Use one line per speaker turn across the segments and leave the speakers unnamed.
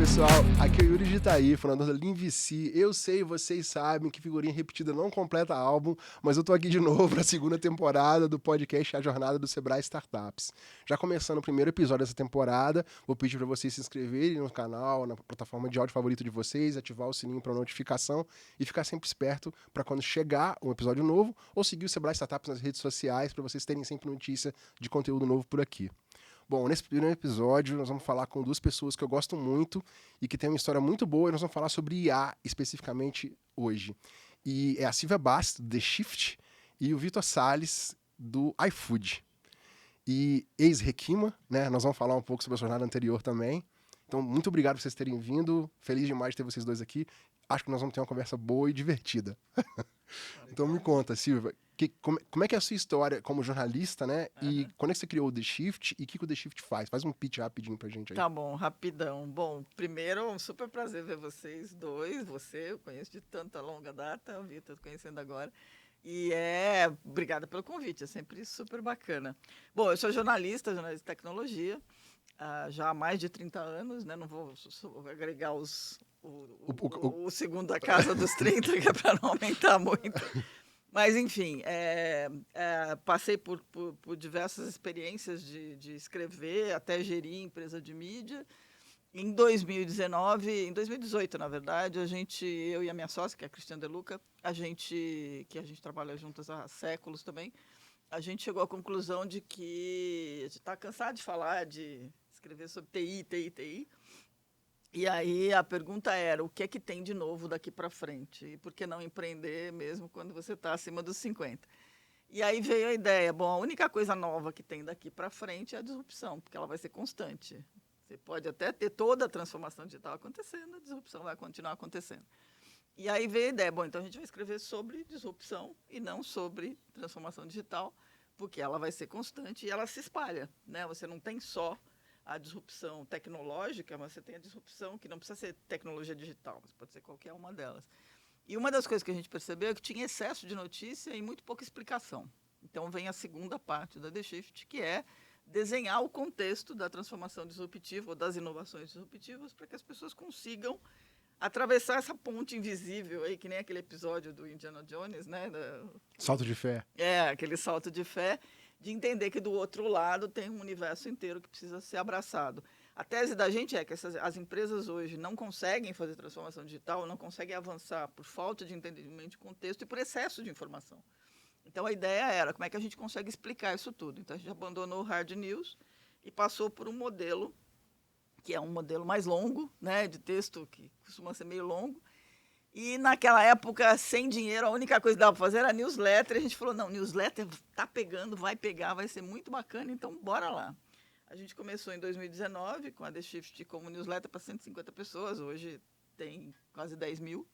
pessoal, aqui é o Yuri de Itaí, fundador da Linvici. Eu sei, vocês sabem que figurinha repetida não completa álbum, mas eu tô aqui de novo para a segunda temporada do podcast A Jornada do Sebrae Startups. Já começando o primeiro episódio dessa temporada, vou pedir para vocês se inscreverem no canal, na plataforma de áudio favorito de vocês, ativar o sininho para notificação e ficar sempre esperto para quando chegar um episódio novo, ou seguir o Sebrae Startups nas redes sociais para vocês terem sempre notícia de conteúdo novo por aqui. Bom, nesse primeiro episódio nós vamos falar com duas pessoas que eu gosto muito e que têm uma história muito boa, e nós vamos falar sobre IA especificamente hoje. E é a Silvia Bastos, do The Shift, e o Vitor Salles, do iFood. E ex-Requima, né? Nós vamos falar um pouco sobre a jornada anterior também. Então, muito obrigado por vocês terem vindo. Feliz demais de ter vocês dois aqui. Acho que nós vamos ter uma conversa boa e divertida. Então me conta, Silvia, como é que é a sua história como jornalista, né? E quando é que você criou o The Shift e o que o The Shift faz? Faz um pitch rapidinho pra gente aí.
Tá bom, rapidão. Bom, primeiro, um super prazer ver vocês dois. Você, eu conheço de tanta longa data, o Vitor, conhecendo agora. E obrigada pelo convite, é sempre super bacana. Bom, eu sou jornalista de tecnologia, já há mais de 30 anos, né? Não vou agregar o segundo da casa dos 30, que é para não aumentar muito. Mas, enfim, passei por diversas experiências de escrever, até gerir empresa de mídia. Em 2018, na verdade, eu e a minha sócia, que é a Cristiane De Luca, que a gente trabalha juntas há séculos também, a gente chegou à conclusão de que a gente está cansado de falar, de escrever sobre TI. E aí a pergunta era, o que é que tem de novo daqui para frente? E por que não empreender mesmo quando você está acima dos 50? E aí veio a ideia, bom, a única coisa nova que tem daqui para frente é a disrupção, porque ela vai ser constante. Você pode até ter toda a transformação digital acontecendo, a disrupção vai continuar acontecendo. E aí veio a ideia, bom, então a gente vai escrever sobre disrupção e não sobre transformação digital, porque ela vai ser constante e ela se espalha, né? Você não tem só a disrupção tecnológica, mas você tem a disrupção que não precisa ser tecnologia digital, mas pode ser qualquer uma delas. E uma das coisas que a gente percebeu é que tinha excesso de notícia e muito pouca explicação. Então vem a segunda parte da The Shift, que é desenhar o contexto da transformação disruptiva ou das inovações disruptivas para que as pessoas consigam atravessar essa ponte invisível aí, que nem aquele episódio do Indiana Jones, né?
Salto de fé.
Aquele salto de fé, de entender que do outro lado tem um universo inteiro que precisa ser abraçado. A tese da gente é que as empresas hoje não conseguem fazer transformação digital, não conseguem avançar por falta de entendimento de contexto e por excesso de informação. Então, a ideia era como é que a gente consegue explicar isso tudo. Então, a gente abandonou o hard news e passou por um modelo, que é um modelo mais longo, né, de texto que costuma ser meio longo. E, naquela época, sem dinheiro, a única coisa que dava para fazer era newsletter. E a gente falou, não, newsletter está pegando, vai pegar, vai ser muito bacana, então bora lá. A gente começou em 2019 com a The Shift como newsletter para 150 pessoas, hoje tem quase 10 mil.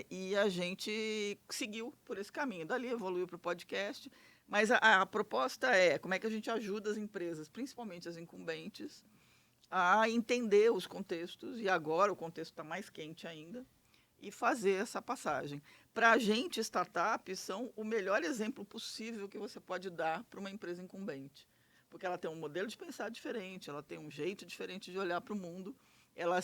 E a gente seguiu por esse caminho. Dali evoluiu para o podcast, mas a proposta é como é que a gente ajuda as empresas, principalmente as incumbentes, a entender os contextos, e agora o contexto está mais quente ainda, e fazer essa passagem. Para a gente, startups são o melhor exemplo possível que você pode dar para uma empresa incumbente, porque ela tem um modelo de pensar diferente, ela tem um jeito diferente de olhar para o mundo, ela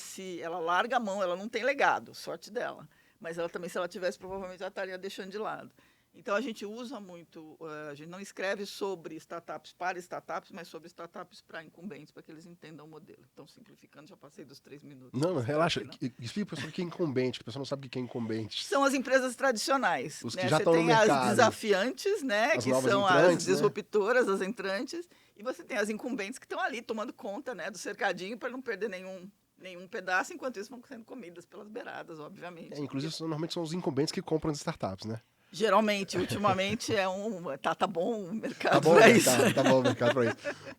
larga a mão, ela não tem legado, sorte dela, mas ela também, se ela tivesse, provavelmente ela estaria deixando de lado. Então, a gente usa muito, a gente não escreve sobre startups para startups, mas sobre startups para incumbentes, para que eles entendam o modelo. Então, simplificando, já passei dos 3 minutos.
Não, relaxa. Explica para o pessoal o que é incumbente, que o pessoal não sabe o que é incumbente.
São as empresas tradicionais.
Os que
né?
já
Você
estão no
tem
mercado.
As desafiantes, né?
As
que
novas
são
entrantes,
as disruptoras, as entrantes, e você tem as incumbentes que estão ali tomando conta, né, do cercadinho para não perder nenhum pedaço, enquanto isso vão sendo comidas pelas beiradas, obviamente.
Inclusive, normalmente são os incumbentes que compram as startups, né?
Geralmente, ultimamente, tá bom o mercado
tá bom
para
mercado,
isso.
Tá bom o mercado para isso.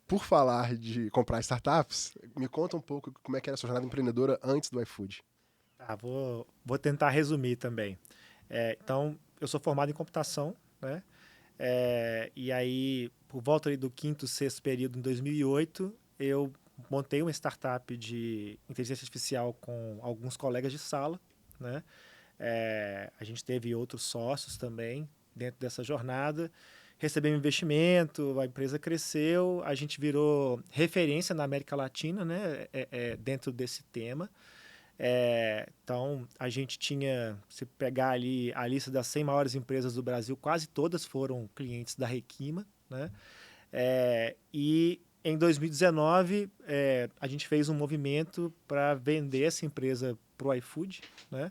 Por falar de comprar startups, me conta um pouco como é que era a sua jornada empreendedora antes do iFood.
Vou tentar resumir também. Então, eu sou formado em computação, né? E aí, por volta ali do quinto, sexto período, em 2008, eu montei uma startup de inteligência artificial com alguns colegas de sala, né? A gente teve outros sócios também dentro dessa jornada recebemos investimento, a empresa cresceu, a gente virou referência na América Latina, né, dentro desse tema. Então, a gente tinha, se pegar ali a lista das 100 maiores empresas do Brasil, quase todas foram clientes da Requima, né? E em 2019, a gente fez um movimento para vender essa empresa para o iFood, né?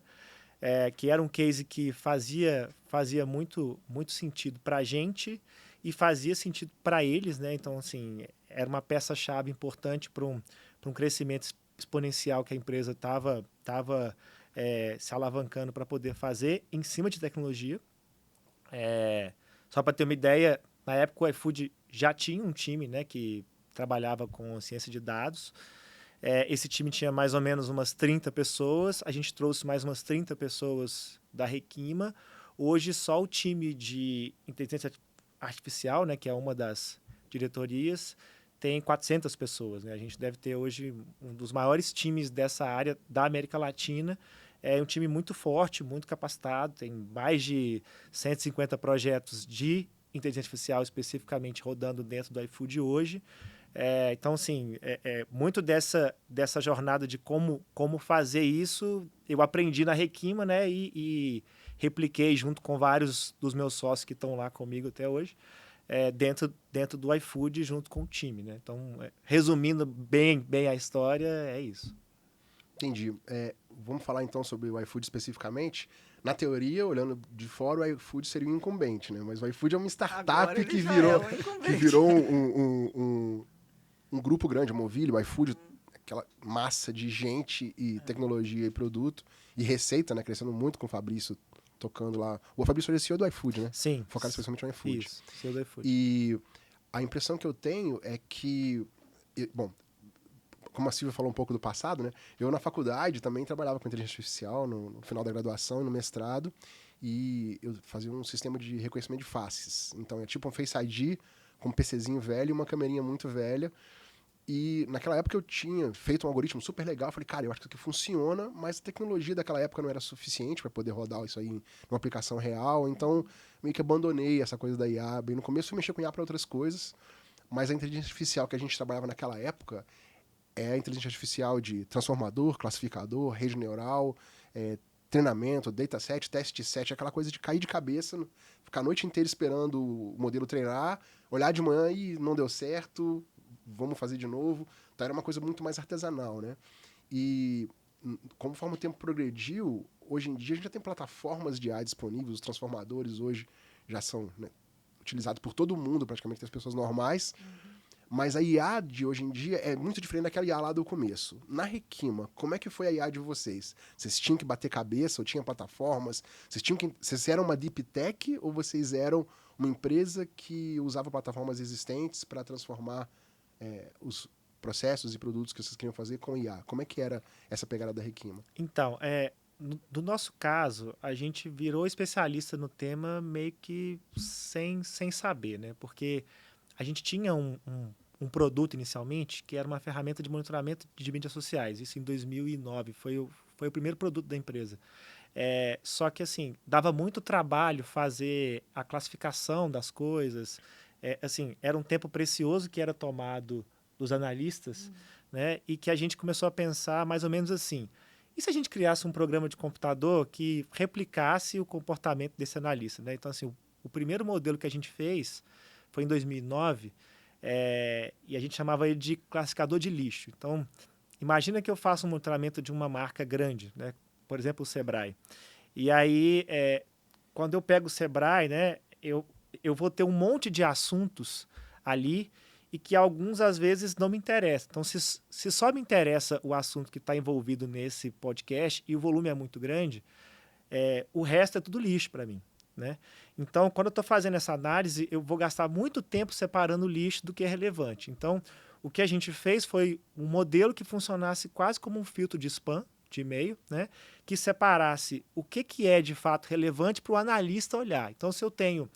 Que era um case que fazia muito, muito sentido para a gente e fazia sentido para eles, né? Então, assim, era uma peça-chave importante para um crescimento exponencial que a empresa estava se alavancando para poder fazer em cima de tecnologia. Só para ter uma ideia, na época o iFood já tinha um time, né, que trabalhava com ciência de dados. Esse time tinha mais ou menos umas 30 pessoas, a gente trouxe mais umas 30 pessoas da Requima. Hoje só o time de inteligência artificial, né, que é uma das diretorias, tem 400 pessoas, né? A gente deve ter hoje um dos maiores times dessa área da América Latina. É um time muito forte, muito capacitado, tem mais de 150 projetos de inteligência artificial especificamente rodando dentro do iFood hoje. Então, assim, muito dessa jornada de como fazer isso, eu aprendi na Requima, né? E repliquei junto com vários dos meus sócios que estão lá comigo até hoje. Dentro do iFood junto com o time, né? Então, resumindo bem a história, é isso.
Entendi. Vamos falar então sobre o iFood especificamente. Na teoria, olhando de fora, o iFood seria um incumbente, né? Mas o iFood é uma startup que virou um grupo grande, a Movile, o iFood, aquela massa de gente e tecnologia e produto e receita, né? Crescendo muito com o Fabrício tocando lá. O Fabrício é CEO do iFood, né?
Sim.
Focado especialmente no iFood.
Isso, CEO do iFood.
E a impressão que eu tenho é que... Bom, como a Silvia falou um pouco do passado, né? Eu na faculdade também trabalhava com inteligência artificial no final da graduação e no mestrado. E eu fazia um sistema de reconhecimento de faces. Então é tipo um Face ID com um PCzinho velho e uma câmerinha muito velha. E naquela época eu tinha feito um algoritmo super legal. Falei, cara, eu acho que isso aqui funciona, mas a tecnologia daquela época não era suficiente para poder rodar isso aí numa aplicação real. Então, meio que abandonei essa coisa da IA. Bem no começo, fui mexer com IA para outras coisas. Mas a inteligência artificial que a gente trabalhava naquela época é a inteligência artificial de transformador, classificador, rede neural, treinamento, dataset, teste set, aquela coisa de cair de cabeça, ficar a noite inteira esperando o modelo treinar, olhar de manhã e não deu certo, vamos fazer de novo. Então era uma coisa muito mais artesanal, né? E conforme o tempo progrediu, hoje em dia a gente já tem plataformas de IA disponíveis, os transformadores hoje já são, né, utilizados por todo mundo, praticamente as pessoas normais. Mas a IA de hoje em dia é muito diferente daquela IA lá do começo. Na Requima, como é que foi a IA de vocês? Vocês tinham que bater cabeça ou tinham plataformas? Vocês eram uma deep tech ou vocês eram uma empresa que usava plataformas existentes para transformar os processos e produtos que vocês queriam fazer com IA? Como é que era essa pegada da Requima?
Então, no nosso caso, a gente virou especialista no tema meio que sem saber, né? Porque a gente tinha um produto inicialmente que era uma ferramenta de monitoramento de mídias sociais. Isso em 2009, foi o primeiro produto da empresa. Só que, assim, dava muito trabalho fazer a classificação das coisas. Assim, era um tempo precioso que era tomado dos analistas, né? E que a gente começou a pensar mais ou menos assim: e se a gente criasse um programa de computador que replicasse o comportamento desse analista, né? Então, assim, o primeiro modelo que a gente fez foi em 2009, e a gente chamava ele de classificador de lixo. Então, imagina que eu faço um monitoramento de uma marca grande, né? Por exemplo, o Sebrae. E aí, quando eu pego o Sebrae, né, eu vou ter um monte de assuntos ali e que alguns, às vezes, não me interessam. Então, se só me interessa o assunto que está envolvido nesse podcast e o volume é muito grande, o resto é tudo lixo para mim, né? Então, quando eu estou fazendo essa análise, eu vou gastar muito tempo separando o lixo do que é relevante. Então, o que a gente fez foi um modelo que funcionasse quase como um filtro de spam, de e-mail, né? Que separasse o que é de fato relevante para o analista olhar. Então, se eu tenho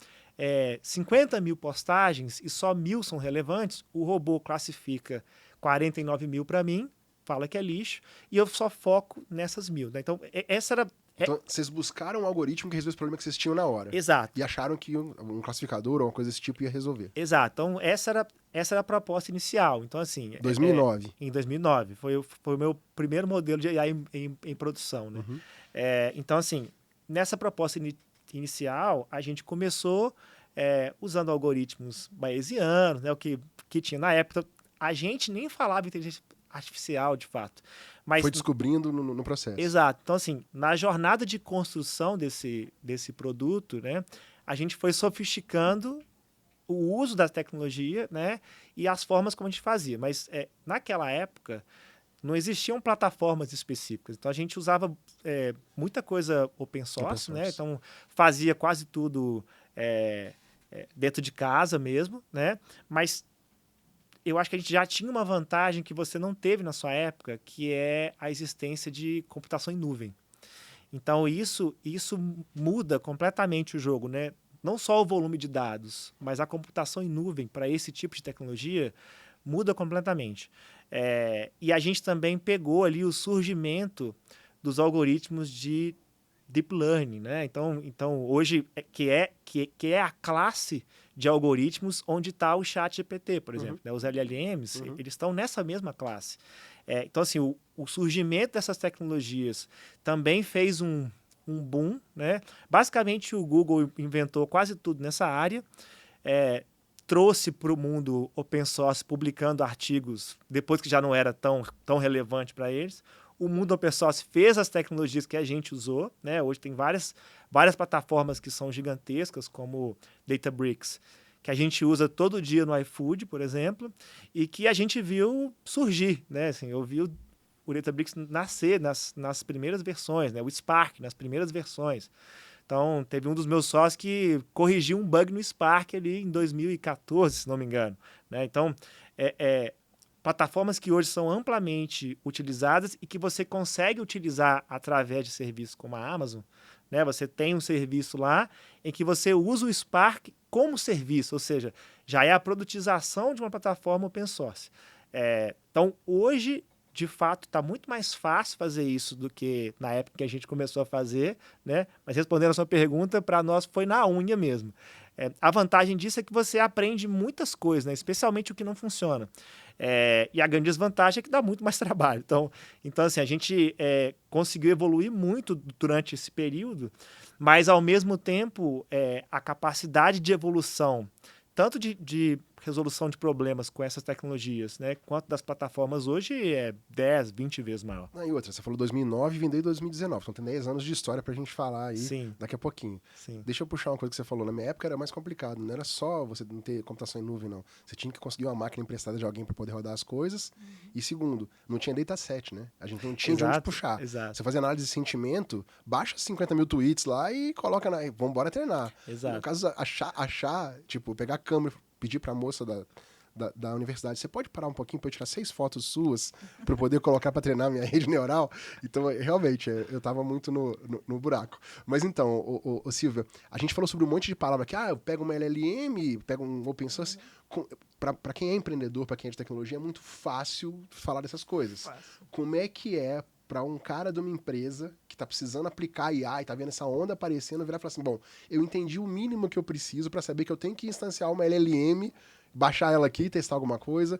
50 mil postagens e só 1.000 são relevantes, o robô classifica 49 mil para mim, fala que é lixo, e eu só foco nessas 1.000. Né? Então, essa
Então, vocês buscaram um algoritmo que resolvesse o problema que vocês tinham na hora.
Exato.
E acharam que um classificador ou uma coisa desse tipo ia resolver.
Exato. Então, essa era a proposta inicial. Então, assim...
2009.
Em 2009. Foi o meu primeiro modelo de AI em produção, né?
Uhum.
Então, assim, nessa proposta inicial, a gente começou usando algoritmos bayesianos, né? O que tinha na época. A gente nem falava inteligência artificial, de fato. Mas,
foi descobrindo no processo.
Exato. Então, assim, na jornada de construção desse produto, né, a gente foi sofisticando o uso da tecnologia, né, e as formas como a gente fazia. Mas, naquela época, não existiam plataformas específicas. Então, a gente usava muita coisa open source, né? Então, fazia quase tudo dentro de casa mesmo, né? Mas eu acho que a gente já tinha uma vantagem que você não teve na sua época, que é a existência de computação em nuvem. Então, isso muda completamente o jogo, né? Não só o volume de dados, mas a computação em nuvem para esse tipo de tecnologia muda completamente. E a gente também pegou ali o surgimento dos algoritmos de deep learning, né? Então hoje que é a classe de algoritmos onde está o ChatGPT, por exemplo, né? Os LLMs, eles estão nessa mesma classe. Então, assim, o surgimento dessas tecnologias também fez um boom, né? Basicamente, o Google inventou quase tudo nessa área, trouxe para o mundo open source, publicando artigos, depois que já não era tão relevante para eles. O mundo open source fez as tecnologias que a gente usou, né? Hoje tem várias plataformas que são gigantescas, como Databricks, que a gente usa todo dia no iFood, por exemplo, e que a gente viu surgir, né? Assim, eu vi o Databricks nascer nas primeiras versões, né? O Spark nas primeiras versões. Então, teve um dos meus sócios que corrigiu um bug no Spark ali em 2014, se não me engano, né? Então, plataformas que hoje são amplamente utilizadas e que você consegue utilizar através de serviços como a Amazon, né? Você tem um serviço lá em que você usa o Spark como serviço, ou seja, já é a produtização de uma plataforma open source. Então, hoje, de fato, está muito mais fácil fazer isso do que na época que a gente começou a fazer, né? Mas respondendo a sua pergunta, para nós foi na unha mesmo. A vantagem disso é que você aprende muitas coisas, né? Especialmente o que não funciona. E a grande desvantagem é que dá muito mais trabalho. Então assim, a gente conseguiu evoluir muito durante esse período, mas, ao mesmo tempo, a capacidade de evolução, tanto de resolução de problemas com essas tecnologias, né, quanto das plataformas hoje, é 10, 20 vezes maior.
E outra, você falou 2009 e vendeu em 2019. Então tem 10 anos de história pra gente falar aí.
Sim.
Daqui a pouquinho.
Sim.
Deixa eu puxar uma coisa que você falou. Na minha época era mais complicado. Não era só você não ter computação em nuvem, não. Você tinha que conseguir uma máquina emprestada de alguém para poder rodar as coisas. E segundo, não tinha dataset, né? A gente não tinha de onde puxar.
Exato.
Você fazia análise de sentimento, baixa 50 mil tweets lá e coloca na... Vambora treinar.
Exato.
No caso, achar, tipo, pegar a câmera, pedir pra moça da universidade, você pode parar um pouquinho para eu tirar 6 fotos suas para eu poder colocar para treinar minha rede neural? Então, realmente, eu tava muito no buraco. Mas então, Silvia, a gente falou sobre um monte de palavras aqui. Eu pego uma LLM, pego um open source. Para quem é empreendedor, para quem é de tecnologia, é muito fácil falar dessas coisas. Como é que é para um cara de uma empresa que está precisando aplicar IA e tá vendo essa onda aparecendo, virar e falar assim, bom, eu entendi o mínimo que eu preciso para saber que eu tenho que instanciar uma LLM, baixar ela aqui, testar alguma coisa.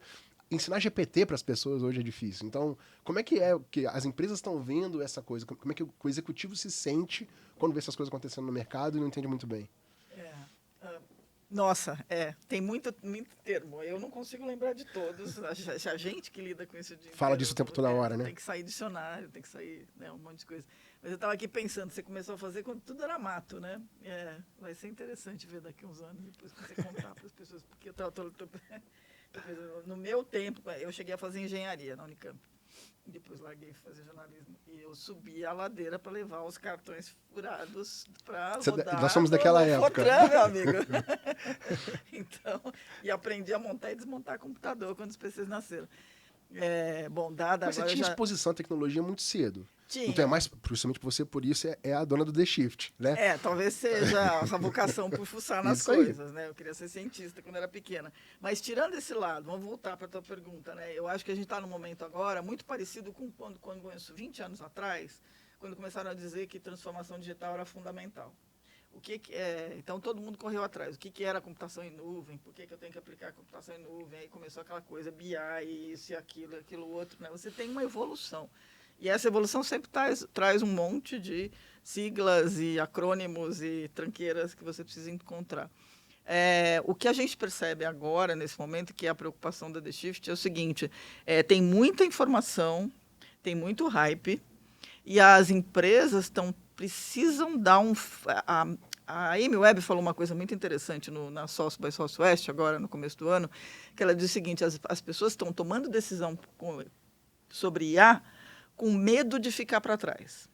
Ensinar GPT para as pessoas hoje é difícil. Então, como é que as empresas estão vendo essa coisa? Como é que o executivo se sente quando vê essas coisas acontecendo no mercado e não entende muito bem?
Nossa, tem muito termo. Eu não consigo lembrar de todos. A gente que lida com isso...
Fala disso o tempo toda hora, né?
Tem que sair dicionário, tem que sair, né, um monte de coisa. Mas eu estava aqui pensando, você começou a fazer quando tudo era mato, né? Vai ser interessante ver daqui uns anos, depois que você contar para as pessoas. Porque no meu tempo, eu cheguei a fazer engenharia na Unicamp. Depois larguei e fazer jornalismo. E eu subi a ladeira para levar os cartões furados para rodar.
Nós somos daquela época.
Fortran, meu amigo. Então, e aprendi a montar e desmontar computador quando os PCs nasceram. Dada
Mas
agora
você tinha exposição à tecnologia muito cedo.
Tinha.
Então é mais, justamente você, por isso, é a dona do The Shift, né?
Talvez seja essa vocação por fuçar nas coisas, né? Eu queria ser cientista quando era pequena. Mas tirando esse lado, vamos voltar para a tua pergunta, né? Eu acho que a gente está num momento agora muito parecido com quando conheço 20 anos atrás, quando começaram a dizer que transformação digital era fundamental. Então, todo mundo correu atrás. O que era computação em nuvem? Por que eu tenho que aplicar a computação em nuvem? Aí começou aquela coisa, BI, isso e aquilo outro. Né? Você tem uma evolução. E essa evolução sempre traz um monte de siglas e acrônimos e tranqueiras que você precisa encontrar. O que a gente percebe agora, nesse momento, que é a preocupação da The Shift, é o seguinte, tem muita informação, tem muito hype, e as empresas precisam dar a Amy Webb falou uma coisa muito interessante na South by Southwest, agora no começo do ano, que ela diz o seguinte, as pessoas estão tomando decisão sobre IA com medo de ficar para trás.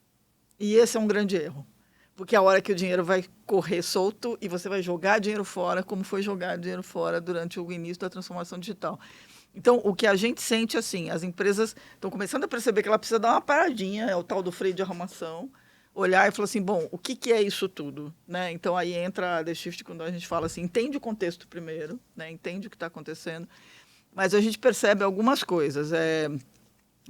E esse é um grande erro. Porque é a hora que o dinheiro vai correr solto e você vai jogar dinheiro fora, como foi jogar dinheiro fora durante o início da transformação digital. Então, o que a gente sente, assim, as empresas estão começando a perceber que ela precisa dar uma paradinha, é o tal do freio de arrumação, olhar e falar assim, bom, o que é isso tudo? Né? Então, aí entra a The Shift, quando a gente fala assim, entende o contexto primeiro, né? Entende o que está acontecendo, mas a gente percebe algumas coisas.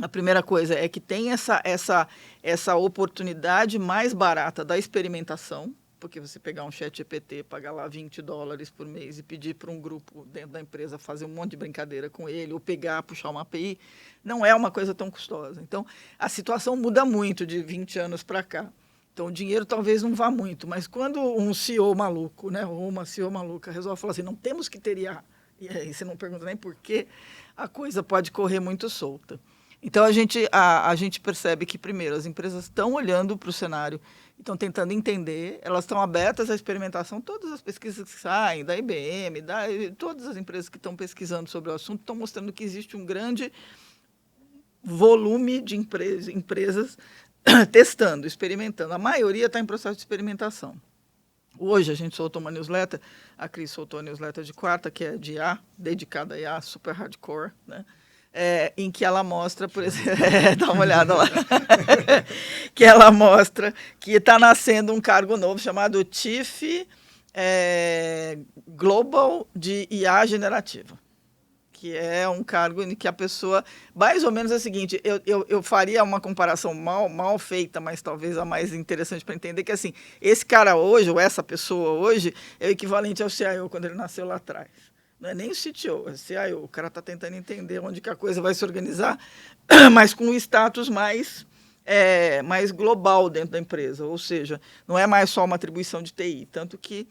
A primeira coisa é que tem essa oportunidade mais barata da experimentação, porque você pegar um chat GPT, pagar lá $20 por mês e pedir para um grupo dentro da empresa fazer um monte de brincadeira com ele, ou puxar uma API, não é uma coisa tão custosa. Então, a situação muda muito de 20 anos para cá. Então, o dinheiro talvez não vá muito, mas quando um CEO maluco, né, ou uma CEO maluca resolve falar assim, não temos que ter IA, e aí você não pergunta nem por quê, a coisa pode correr muito solta. Então, a gente percebe que, primeiro, as empresas estão olhando para o cenário, estão tentando entender, elas estão abertas à experimentação, todas as pesquisas que saem, da IBM, todas as empresas que estão pesquisando sobre o assunto, estão mostrando que existe um grande volume de empresas testando, experimentando. A maioria está em processo de experimentação. Hoje, a gente soltou uma newsletter, a Cris soltou a newsletter de quarta, que é de IA, dedicada a IA, super hardcore, né? Em que ela mostra, por exemplo, dá uma olhada lá, que ela mostra que está nascendo um cargo novo chamado Chief Global de IA Generativa, que é um cargo em que a pessoa, mais ou menos é o seguinte, eu faria uma comparação mal feita, mas talvez a mais interessante para entender, que assim, esse cara hoje, ou essa pessoa hoje, é o equivalente ao CIO quando ele nasceu lá atrás. Não é nem o CTO, é o CIO. O cara está tentando entender onde que a coisa vai se organizar, mas com um status mais global dentro da empresa. Ou seja, não é mais só uma atribuição de TI. Tanto que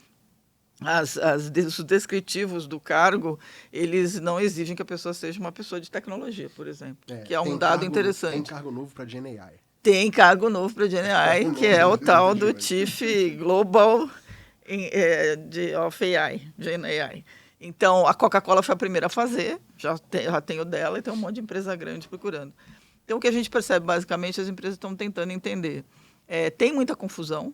os descritivos do cargo, eles não exigem que a pessoa seja uma pessoa de tecnologia, por exemplo, que é um dado interessante.
Tem cargo novo para GenAI.
Tem cargo novo para GenAI, que é o tal do Chief Global of AI, GenAI. Então, a Coca-Cola foi a primeira a fazer, já tem o dela, e tem um monte de empresa grande procurando. Então, o que a gente percebe, basicamente, as empresas estão tentando entender. Tem muita confusão,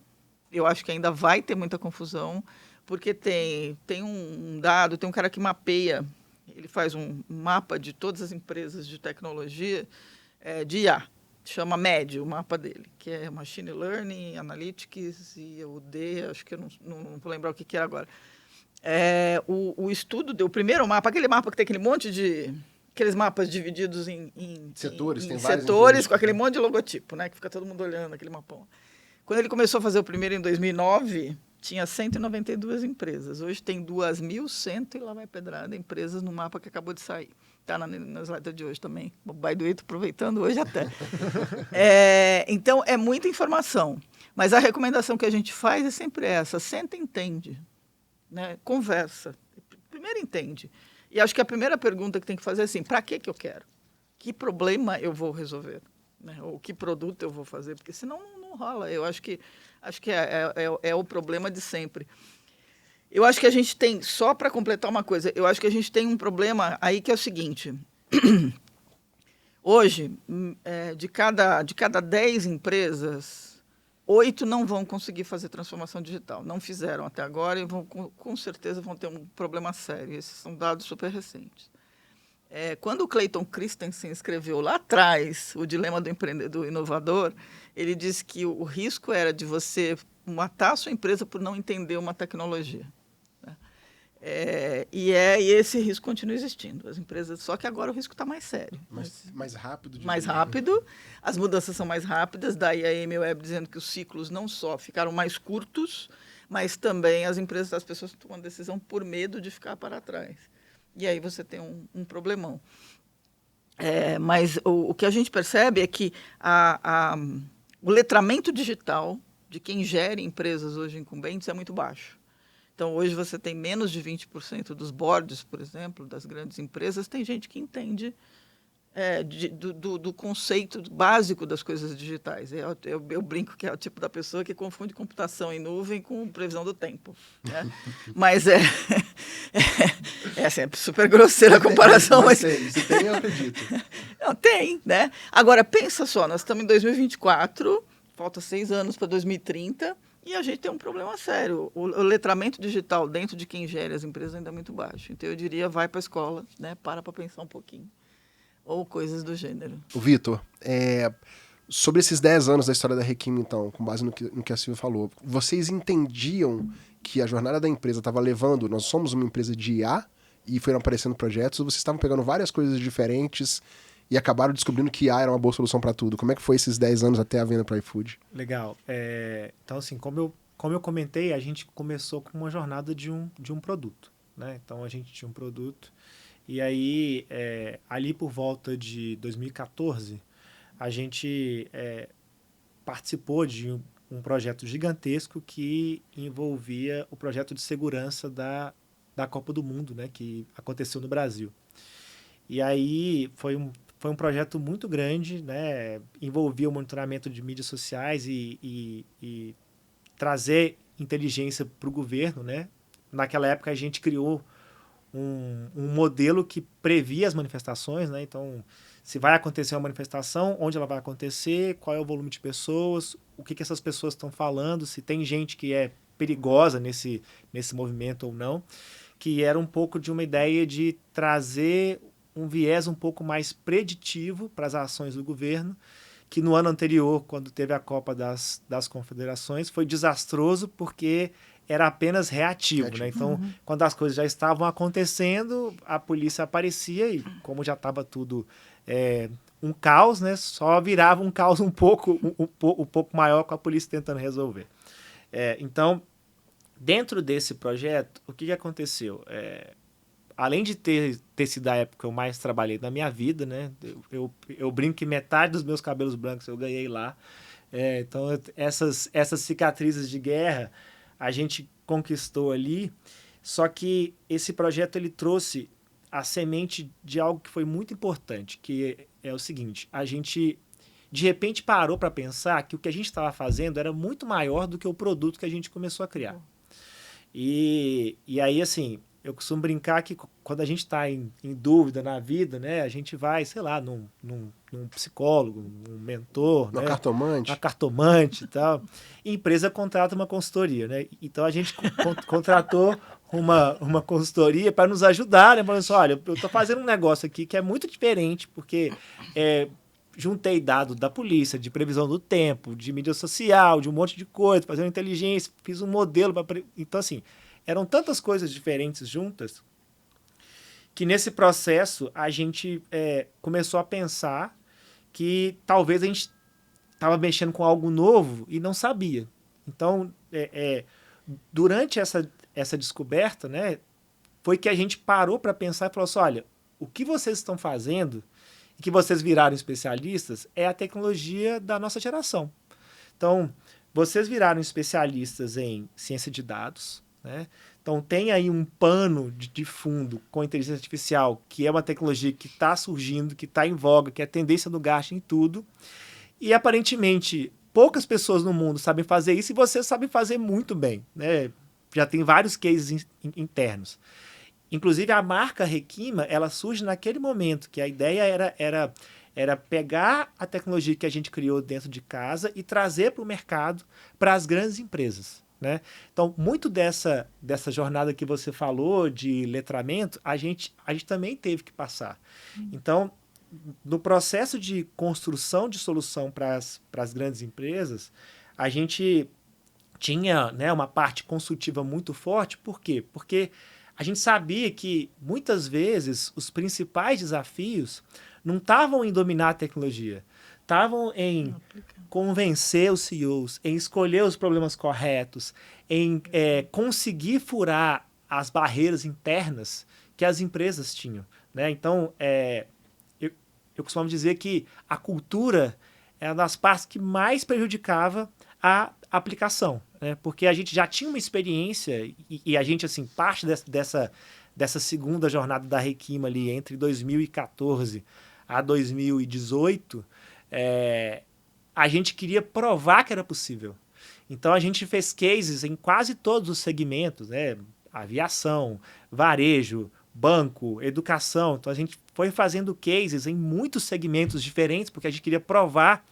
eu acho que ainda vai ter muita confusão, porque tem um dado, tem um cara que mapeia, ele faz um mapa de todas as empresas de tecnologia de IA, chama MED, o mapa dele, que é Machine Learning, Analytics e o D, acho que eu não vou lembrar o que era agora. O estudo o primeiro mapa, aquele mapa que tem aquele monte de... Aqueles mapas divididos em
setores,
tem setores, com aquele monte de logotipo, né? Que fica todo mundo olhando aquele mapão. Quando ele começou a fazer o primeiro em 2009, tinha 192 empresas. Hoje tem 2.100 e lá vai pedrada empresas no mapa que acabou de sair. Está na slide de hoje também. O by the way, estou aproveitando hoje até. Então, é muita informação. Mas a recomendação que a gente faz é sempre essa. Senta e entende. Né? Conversa. Primeiro entende. E acho que a primeira pergunta que tem que fazer é assim, para que eu quero? Que problema eu vou resolver? Né? Ou que produto eu vou fazer? Porque senão não rola. Eu acho que é o problema de sempre. Eu acho que a gente tem, só para completar uma coisa, eu acho que a gente tem um problema aí que é o seguinte. Hoje, de cada 10 empresas, 8 não vão conseguir fazer transformação digital. Não fizeram até agora e com certeza vão ter um problema sério. Esses são dados super recentes. Quando o Clayton Christensen escreveu lá atrás o Dilema do Empreendedor Inovador, ele disse que o risco era de você matar a sua empresa por não entender uma tecnologia. E esse risco continua existindo. As empresas, só que agora o risco está mais sério.
Mais rápido.
Mais rápido, as mudanças são mais rápidas, daí a Amy Webb dizendo que os ciclos não só ficaram mais curtos, mas também as pessoas tomam decisão por medo de ficar para trás. E aí você tem um problemão. Mas o que a gente percebe é que o letramento digital de quem gere empresas hoje incumbentes é muito baixo. Então, hoje você tem menos de 20% dos boards, por exemplo, das grandes empresas, tem gente que entende do conceito básico das coisas digitais. Eu brinco que é o tipo da pessoa que confunde computação em nuvem com previsão do tempo. Né? Mas é sempre super grosseira a comparação.
Mas se tem, eu acredito.
Não, tem, né? Agora, pensa só, nós estamos em 2024, falta 6 anos para 2030, e a gente tem um problema sério. O letramento digital dentro de quem gere as empresas ainda é muito baixo. Então, eu diria, vai para a escola, né? Para pensar um pouquinho. Ou coisas do gênero.
Vitor, sobre esses 10 anos da história da Requiem, então, com base no que a Silvia falou, vocês entendiam que a jornada da empresa estava levando, nós somos uma empresa de IA, e foram aparecendo projetos, ou vocês estavam pegando várias coisas diferentes e acabaram descobrindo que IA era uma boa solução para tudo? Como é que foi esses 10 anos até a venda para iFood?
Legal. Então, assim, como eu comentei, a gente começou com uma jornada de um produto, né? Então, a gente tinha um produto e aí, ali por volta de 2014, a gente participou de um projeto gigantesco que envolvia o projeto de segurança da Copa do Mundo, né, que aconteceu no Brasil. E aí foi um projeto muito grande, né, envolvia o monitoramento de mídias sociais e trazer inteligência para o governo, né? Naquela época a gente criou um modelo que previa as manifestações, né? Então, se vai acontecer uma manifestação, onde ela vai acontecer, qual é o volume de pessoas, o que essas pessoas estão falando, se tem gente que é perigosa nesse movimento ou não, que era um pouco de uma ideia de trazer um viés um pouco mais preditivo para as ações do governo, que no ano anterior, quando teve a Copa das Confederações, foi desastroso porque era apenas reativo. Né? Então, quando as coisas já estavam acontecendo, a polícia aparecia e, como já estava tudo um caos, né? Só virava um caos um pouco maior com a polícia tentando resolver. Então, dentro desse projeto, o que aconteceu? Além de ter sido a época que eu mais trabalhei na minha vida, né? Eu brinco que metade dos meus cabelos brancos eu ganhei lá. Então, essas cicatrizes de guerra a gente conquistou ali, só que esse projeto ele trouxe a semente de algo que foi muito importante, que é o seguinte: a gente de repente parou para pensar que o que a gente estava fazendo era muito maior do que o produto que a gente começou a criar. E aí, assim, eu costumo brincar que quando a gente está em dúvida na vida, né, a gente vai, sei lá, num psicólogo, um mentor,
uma
cartomante e tal. E a empresa contrata uma consultoria, né? Então a gente contratou uma consultoria para nos ajudar, né? Falando assim, olha, eu estou fazendo um negócio aqui que é muito diferente, porque juntei dados da polícia, de previsão do tempo, de mídia social, de um monte de coisa, fazendo inteligência, fiz um modelo para... Então, assim, eram tantas coisas diferentes juntas que nesse processo a gente começou a pensar que talvez a gente estava mexendo com algo novo e não sabia. Então, durante essa descoberta, né, foi que a gente parou para pensar e falou assim, olha, o que vocês estão fazendo e que vocês viraram especialistas é a tecnologia da nossa geração. Então, vocês viraram especialistas em ciência de dados, né? Então, tem aí um pano de fundo com inteligência artificial, que é uma tecnologia que está surgindo, que está em voga, que é tendência do gasto em tudo. E, aparentemente, poucas pessoas no mundo sabem fazer isso e vocês sabem fazer muito bem, né? Já tem vários cases internos. Inclusive, a marca Requima, ela surge naquele momento, que a ideia era pegar a tecnologia que a gente criou dentro de casa e trazer para o mercado, para as grandes empresas. Né? Então, muito dessa jornada que você falou de letramento, a gente também teve que passar. Então, no processo de construção de solução para as grandes empresas, a gente tinha, né, uma parte consultiva muito forte. Por quê? Porque a gente sabia que, muitas vezes, os principais desafios não estavam em dominar a tecnologia, estavam em convencer os CEOs, em escolher os problemas corretos, em conseguir furar as barreiras internas que as empresas tinham, né? Então, eu costumo dizer que a cultura é uma das partes que mais prejudicava a aplicação, né? Porque a gente já tinha uma experiência e a gente, assim, parte dessa segunda jornada da Requima ali entre 2014 a 2018, a gente queria provar que era possível. Então a gente fez cases em quase todos os segmentos, né? Aviação, varejo, banco, educação. Então a gente foi fazendo cases em muitos segmentos diferentes, porque a gente queria provar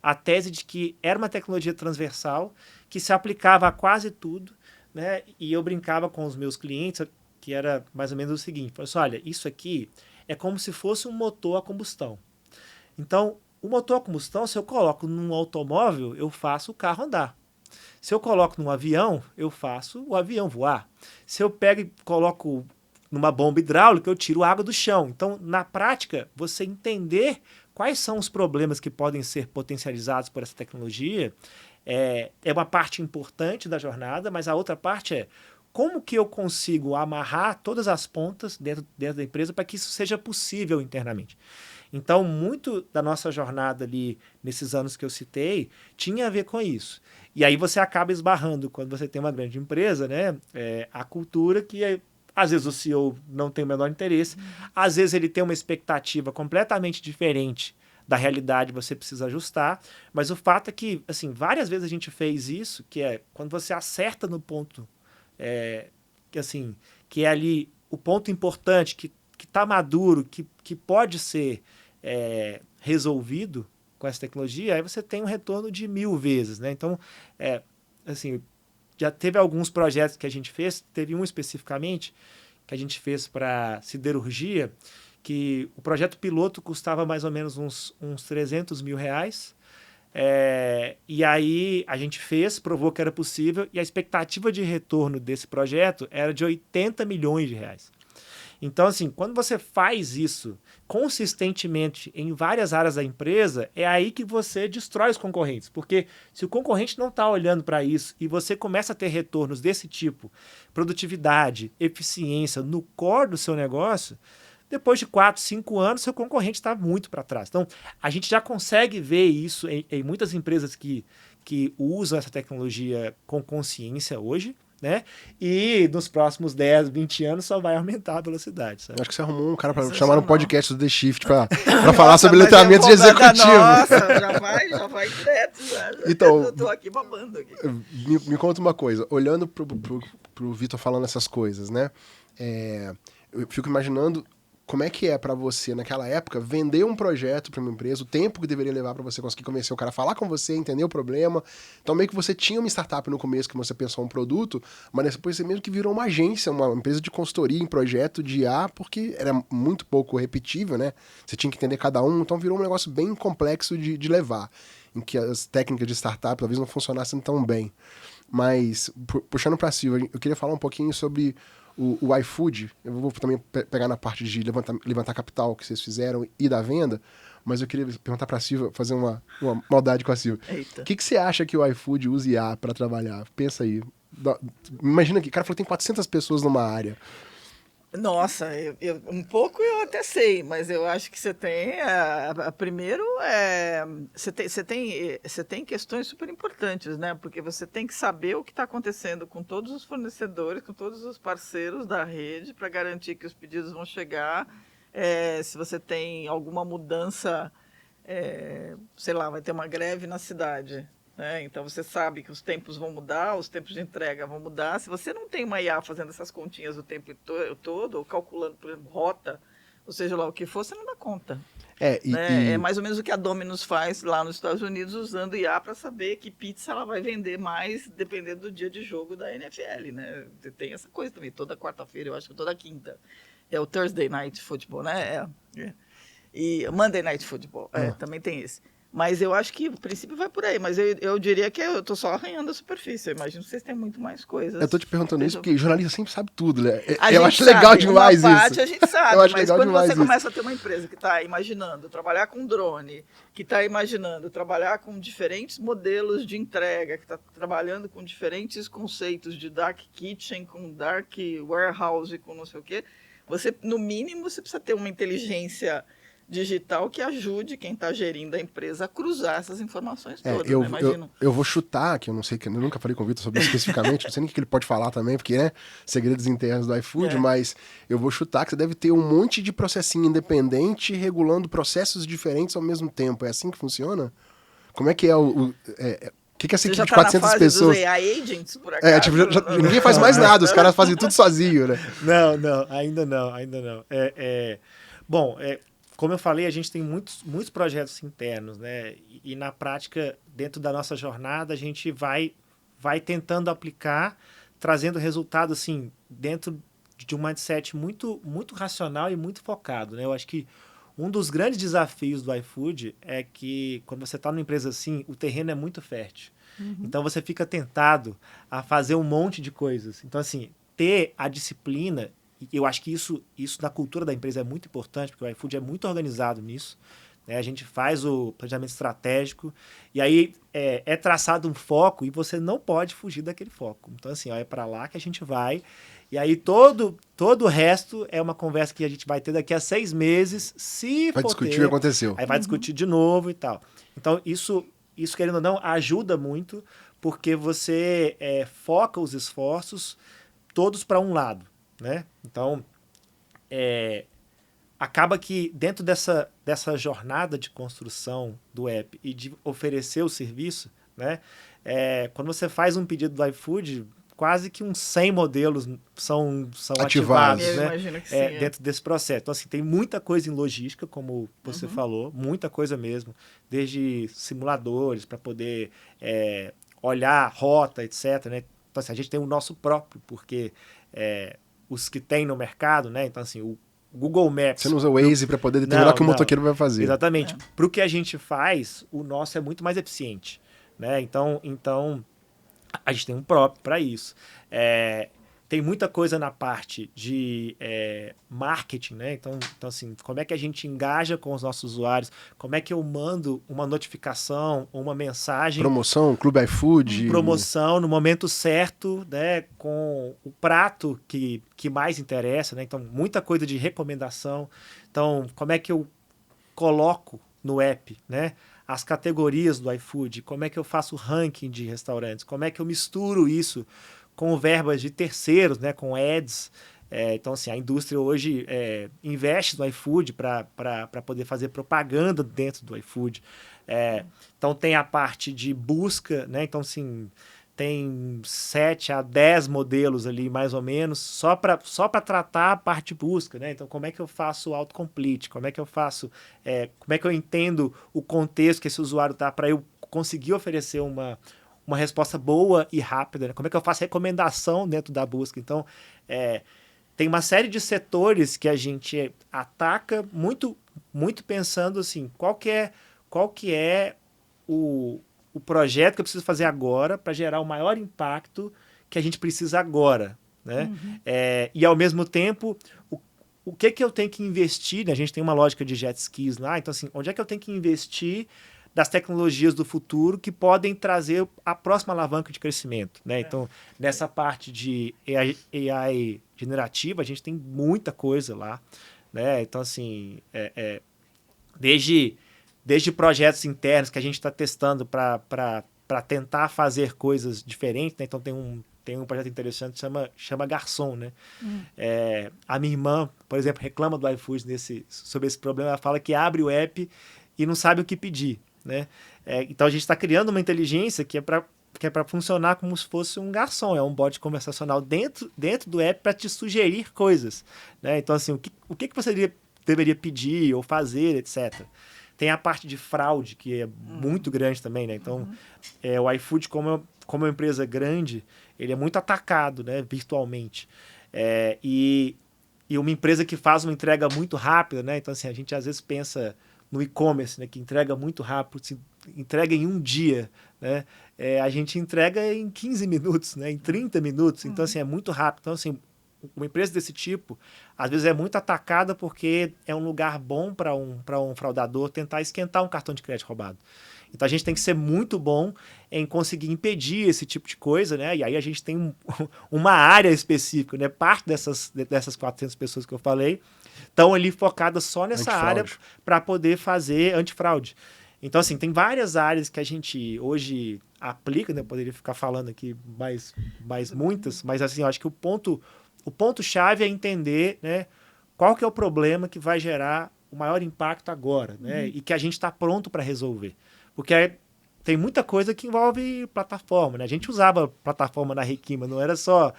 a tese de que era uma tecnologia transversal, que se aplicava a quase tudo, né? E eu brincava com os meus clientes, que era mais ou menos o seguinte: falei assim, olha, isso aqui é como se fosse um motor a combustão. Então, o motor a combustão, se eu coloco num automóvel, eu faço o carro andar. Se eu coloco num avião, eu faço o avião voar. Se eu pego e coloco numa bomba hidráulica, eu tiro água do chão. Então, na prática, você entender quais são os problemas que podem ser potencializados por essa tecnologia é uma parte importante da jornada, mas a outra parte é como que eu consigo amarrar todas as pontas dentro da empresa para que isso seja possível internamente. Então, muito da nossa jornada ali, nesses anos que eu citei, tinha a ver com isso. E aí você acaba esbarrando, quando você tem uma grande empresa, né, a cultura que às vezes o CEO não tem o menor interesse, às vezes ele tem uma expectativa completamente diferente da realidade, você precisa ajustar, mas o fato é que, assim, várias vezes a gente fez isso, que é quando você acerta no ponto, que é ali o ponto importante, que está maduro, que pode ser resolvido com essa tecnologia, aí você tem um retorno de 1000 vezes, né? Então, assim, já teve alguns projetos que a gente fez, teve um especificamente que a gente fez para siderurgia, que o projeto piloto custava mais ou menos uns 300 mil reais, e aí a gente fez, provou que era possível, e a expectativa de retorno desse projeto era de 80 milhões de reais. Então, assim, quando você faz isso consistentemente em várias áreas da empresa, é aí que você destrói os concorrentes. Porque se o concorrente não está olhando para isso e você começa a ter retornos desse tipo, produtividade, eficiência no core do seu negócio, depois de 4, 5 anos, seu concorrente está muito para trás. Então, a gente já consegue ver isso em muitas empresas que usam essa tecnologia com consciência hoje, né? E nos próximos 10, 20 anos só vai aumentar a velocidade, sabe?
Acho que você arrumou um cara para chamar no podcast do The Shift para falar sobre letramento de executivo.
Nossa, já vai direto.
Então,
eu tô aqui babando. Aqui.
Me conta uma coisa. Olhando pro Vitor falando essas coisas, né? Eu fico imaginando como é que é para você, naquela época, vender um projeto para uma empresa, o tempo que deveria levar para você conseguir convencer o cara a falar com você, entender o problema. Então, meio que você tinha uma startup no começo que você pensou um produto, mas depois você mesmo que virou uma agência, uma empresa de consultoria em projeto de IA, porque era muito pouco repetível, né? Você tinha que entender cada um, então virou um negócio bem complexo de levar, em que as técnicas de startup talvez não funcionassem tão bem. Mas, puxando para Silva, eu queria falar um pouquinho sobre o iFood. Eu vou também pegar na parte de levantar capital que vocês fizeram e da venda, mas eu queria perguntar para a Silvia, fazer uma maldade com a Silvia.
Eita.
O que você acha que o iFood usa IA para trabalhar? Pensa aí. Imagina que o cara falou que tem 400 pessoas numa área.
Nossa, um pouco eu até sei, mas eu acho que você tem. Primeiro, você tem questões super importantes, né? Porque você tem que saber o que está acontecendo com todos os fornecedores, com todos os parceiros da rede, para garantir que os pedidos vão chegar. Se você tem alguma mudança, sei lá, vai ter uma greve na cidade. Então você sabe que os tempos vão mudar, os tempos de entrega vão mudar. Se você não tem uma IA fazendo essas continhas o tempo todo, ou calculando, por exemplo, rota, ou seja lá o que for, você não dá conta. É mais ou menos o que a Domino's faz lá nos Estados Unidos, usando IA para saber que pizza ela vai vender mais dependendo do dia de jogo da NFL, né? Tem essa coisa também, toda quarta-feira, eu acho que toda quinta. É o Thursday Night Football, né? E Monday Night Football, também tem esse. Mas eu acho que o princípio vai por aí. Mas eu diria que eu estou só arranhando a superfície. Eu imagino que vocês têm muito mais coisas.
Eu tô te perguntando isso porque jornalista sempre sabe tudo, né?
A
Eu
gente
acho legal
sabe,
demais
uma
isso.
parte a gente sabe,
Eu acho
mas
legal
quando
demais
você
isso.
começa a ter uma empresa que está imaginando trabalhar com drone, que está imaginando trabalhar com diferentes modelos de entrega, que está trabalhando com diferentes conceitos de dark kitchen, com dark warehouse, com não sei o quê, você, no mínimo, você precisa ter uma inteligência digital que ajude quem está gerindo a empresa a cruzar essas informações todas, né? Imagino.
Eu vou chutar, que eu não sei, que eu nunca falei com o Vitor sobre isso especificamente, não sei nem o que ele pode falar também, porque, né, segredos internos do iFood, mas eu vou chutar que você deve ter um monte de processinho independente regulando processos diferentes ao mesmo tempo. É assim que funciona? Como é que é o que é essa
Você
equipe
já
de
está na
400
fase
pessoas?
dos AI agents, por acaso?
Tipo, ninguém faz mais nada, os caras fazem tudo sozinho, né?
Não, ainda não. Bom, como eu falei, a gente tem muitos projetos internos, né? E na prática, dentro da nossa jornada, a gente vai tentando aplicar, trazendo resultado, assim, dentro de um mindset muito racional e muito focado, né? Eu acho que um dos grandes desafios do iFood é que, quando você está numa empresa assim, o terreno é muito fértil. Então, você fica tentado a fazer um monte de coisas. Então, assim, ter a disciplina, e eu acho que isso na cultura da empresa é muito importante, porque o iFood é muito organizado nisso, né? A gente faz o planejamento estratégico, e aí é traçado um foco, e você não pode fugir daquele foco. Então, assim, é para lá que a gente vai. E aí todo o resto é uma conversa que a gente vai ter daqui a 6 meses, se
Vai
for
discutir
ter,
o que aconteceu.
aí vai discutir de novo e tal. Então, isso querendo ou não, ajuda muito, porque você foca os esforços todos para um lado, né? Então, acaba que dentro dessa jornada de construção do app e de oferecer o serviço, né? Quando você faz um pedido do iFood, quase que uns 100 modelos são ativados,
Eu
né?
imagino que sim.
Dentro desse processo. Então, assim, tem muita coisa em logística, como você falou, muita coisa mesmo, desde simuladores para poder olhar rota, etc. Né? Então, assim, a gente tem o nosso próprio, porque os que tem no mercado, né? Então, assim, o Google Maps...
Você não usa o Waze para poder determinar o que o motoqueiro vai fazer.
Exatamente. Para o que a gente faz, o nosso é muito mais eficiente, né? Então a gente tem um próprio para isso. Tem muita coisa na parte de marketing, né? Então, assim, como é que a gente engaja com os nossos usuários? Como é que eu mando uma notificação, uma mensagem...
Promoção, Clube iFood...
Promoção no momento certo, né? Com o prato que mais interessa, né? Então, muita coisa de recomendação. Então, como é que eu coloco no app, né? As categorias do iFood, como é que eu faço o ranking de restaurantes, como é que eu misturo isso com verbas de terceiros, né, com ads. Então, assim, a indústria hoje investe no iFood para poder fazer propaganda dentro do iFood. Então, tem a parte de busca, né? Então, assim, tem 7 a 10 modelos ali, mais ou menos, só para tratar a parte de busca, né? Então, como é que eu faço o autocomplete? Como é que eu faço... como é que eu entendo o contexto que esse usuário está para eu conseguir oferecer uma resposta boa e rápida, né? Como é que eu faço recomendação dentro da busca? Então, tem uma série de setores que a gente ataca muito pensando assim, qual que é o projeto que eu preciso fazer agora para gerar o maior impacto que a gente precisa agora, né? E, ao mesmo tempo, o que eu tenho que investir, né? A gente tem uma lógica de jet skis lá, então, assim, onde é que eu tenho que investir das tecnologias do futuro que podem trazer a próxima alavanca de crescimento, né? Então, nessa parte de AI generativa, a gente tem muita coisa lá, né? Então, assim, desde projetos internos que a gente está testando para tentar fazer coisas diferentes, né? Então, tem um projeto interessante que chama Garçom, né? A minha irmã, por exemplo, reclama do iFood sobre esse problema. Ela fala que abre o app e não sabe o que pedir, né? Então, a gente está criando uma inteligência que é para funcionar como se fosse um garçom, é um bot conversacional dentro do app para te sugerir coisas, né? Então, assim, o que você deveria pedir ou fazer, etc. Tem a parte de fraude, que é muito grande também, né? Então, o iFood, como é uma empresa grande, ele é muito atacado, né, virtualmente. E uma empresa que faz uma entrega muito rápida, né? Então, assim, a gente às vezes pensa, no e-commerce, né, que entrega muito rápido, se entrega em um dia, né? A gente entrega em 15 minutos, né, em 30 minutos. Então, assim, é muito rápido. Então, assim, uma empresa desse tipo, às vezes é muito atacada porque é um lugar bom para um fraudador tentar esquentar um cartão de crédito roubado. Então, a gente tem que ser muito bom em conseguir impedir esse tipo de coisa, né? E aí a gente tem uma área específica, né? Parte dessas 400 pessoas que eu falei estão ali focadas só nessa área para poder fazer antifraude. Então, assim, tem várias áreas que a gente hoje aplica, né? Eu poderia ficar falando aqui mais muitas, mas assim, eu acho que o ponto-chave é entender, né, qual que é o problema que vai gerar o maior impacto agora, né? E que a gente está pronto para resolver. Porque tem muita coisa que envolve plataforma, né? A gente usava plataforma na Requima, não era só...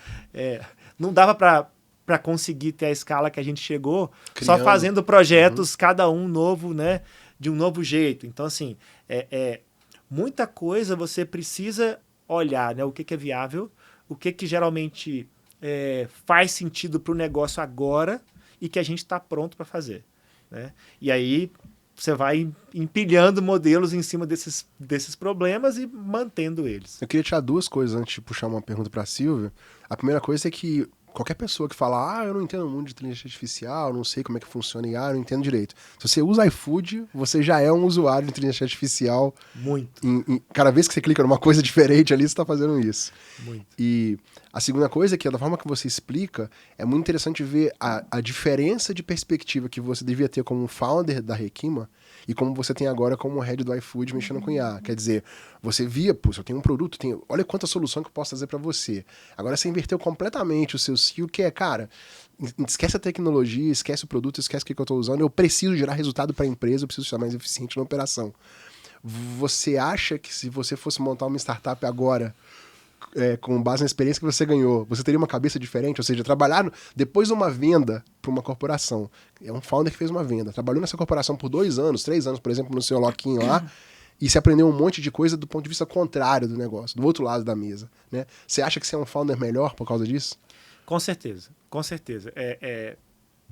não dava para conseguir ter a escala que a gente chegou só fazendo projetos, cada um novo, né? De um novo jeito. Então, assim, muita coisa você precisa olhar, né? O que é viável, o que geralmente faz sentido para o negócio agora e que a gente está pronto para fazer, né? E aí você vai empilhando modelos em cima desses problemas e mantendo eles.
Eu queria tirar duas coisas antes de puxar uma pergunta para a Silvia. A primeira coisa é que qualquer pessoa que fala, eu não entendo muito de inteligência artificial, não sei como é que funciona IA, eu não entendo direito. Se você usa iFood, você já é um usuário de inteligência artificial.
Muito.
Cada vez que você clica numa coisa diferente ali, você está fazendo isso.
Muito.
E a segunda coisa é que, da forma que você explica, é muito interessante ver a diferença de perspectiva que você devia ter como founder da Requima e como você tem agora como head do iFood mexendo com IA. Quer dizer, você via, se eu tenho um produto, olha quanta solução que eu posso trazer para você. Agora você inverteu completamente o seu skill, que é, cara, esquece a tecnologia, esquece o produto, esquece o que eu estou usando, eu preciso gerar resultado para a empresa, eu preciso ser mais eficiente na operação. Você acha que se você fosse montar uma startup agora, com base na experiência que você ganhou, você teria uma cabeça diferente? Ou seja, trabalhar depois de uma venda para uma corporação. É um founder que fez uma venda. Trabalhou nessa corporação por 2 anos, 3 anos, por exemplo, no seu loquinho lá, e se aprendeu um monte de coisa do ponto de vista contrário do negócio, do outro lado da mesa, né? Você acha que você é um founder melhor por causa disso?
Com certeza, com certeza.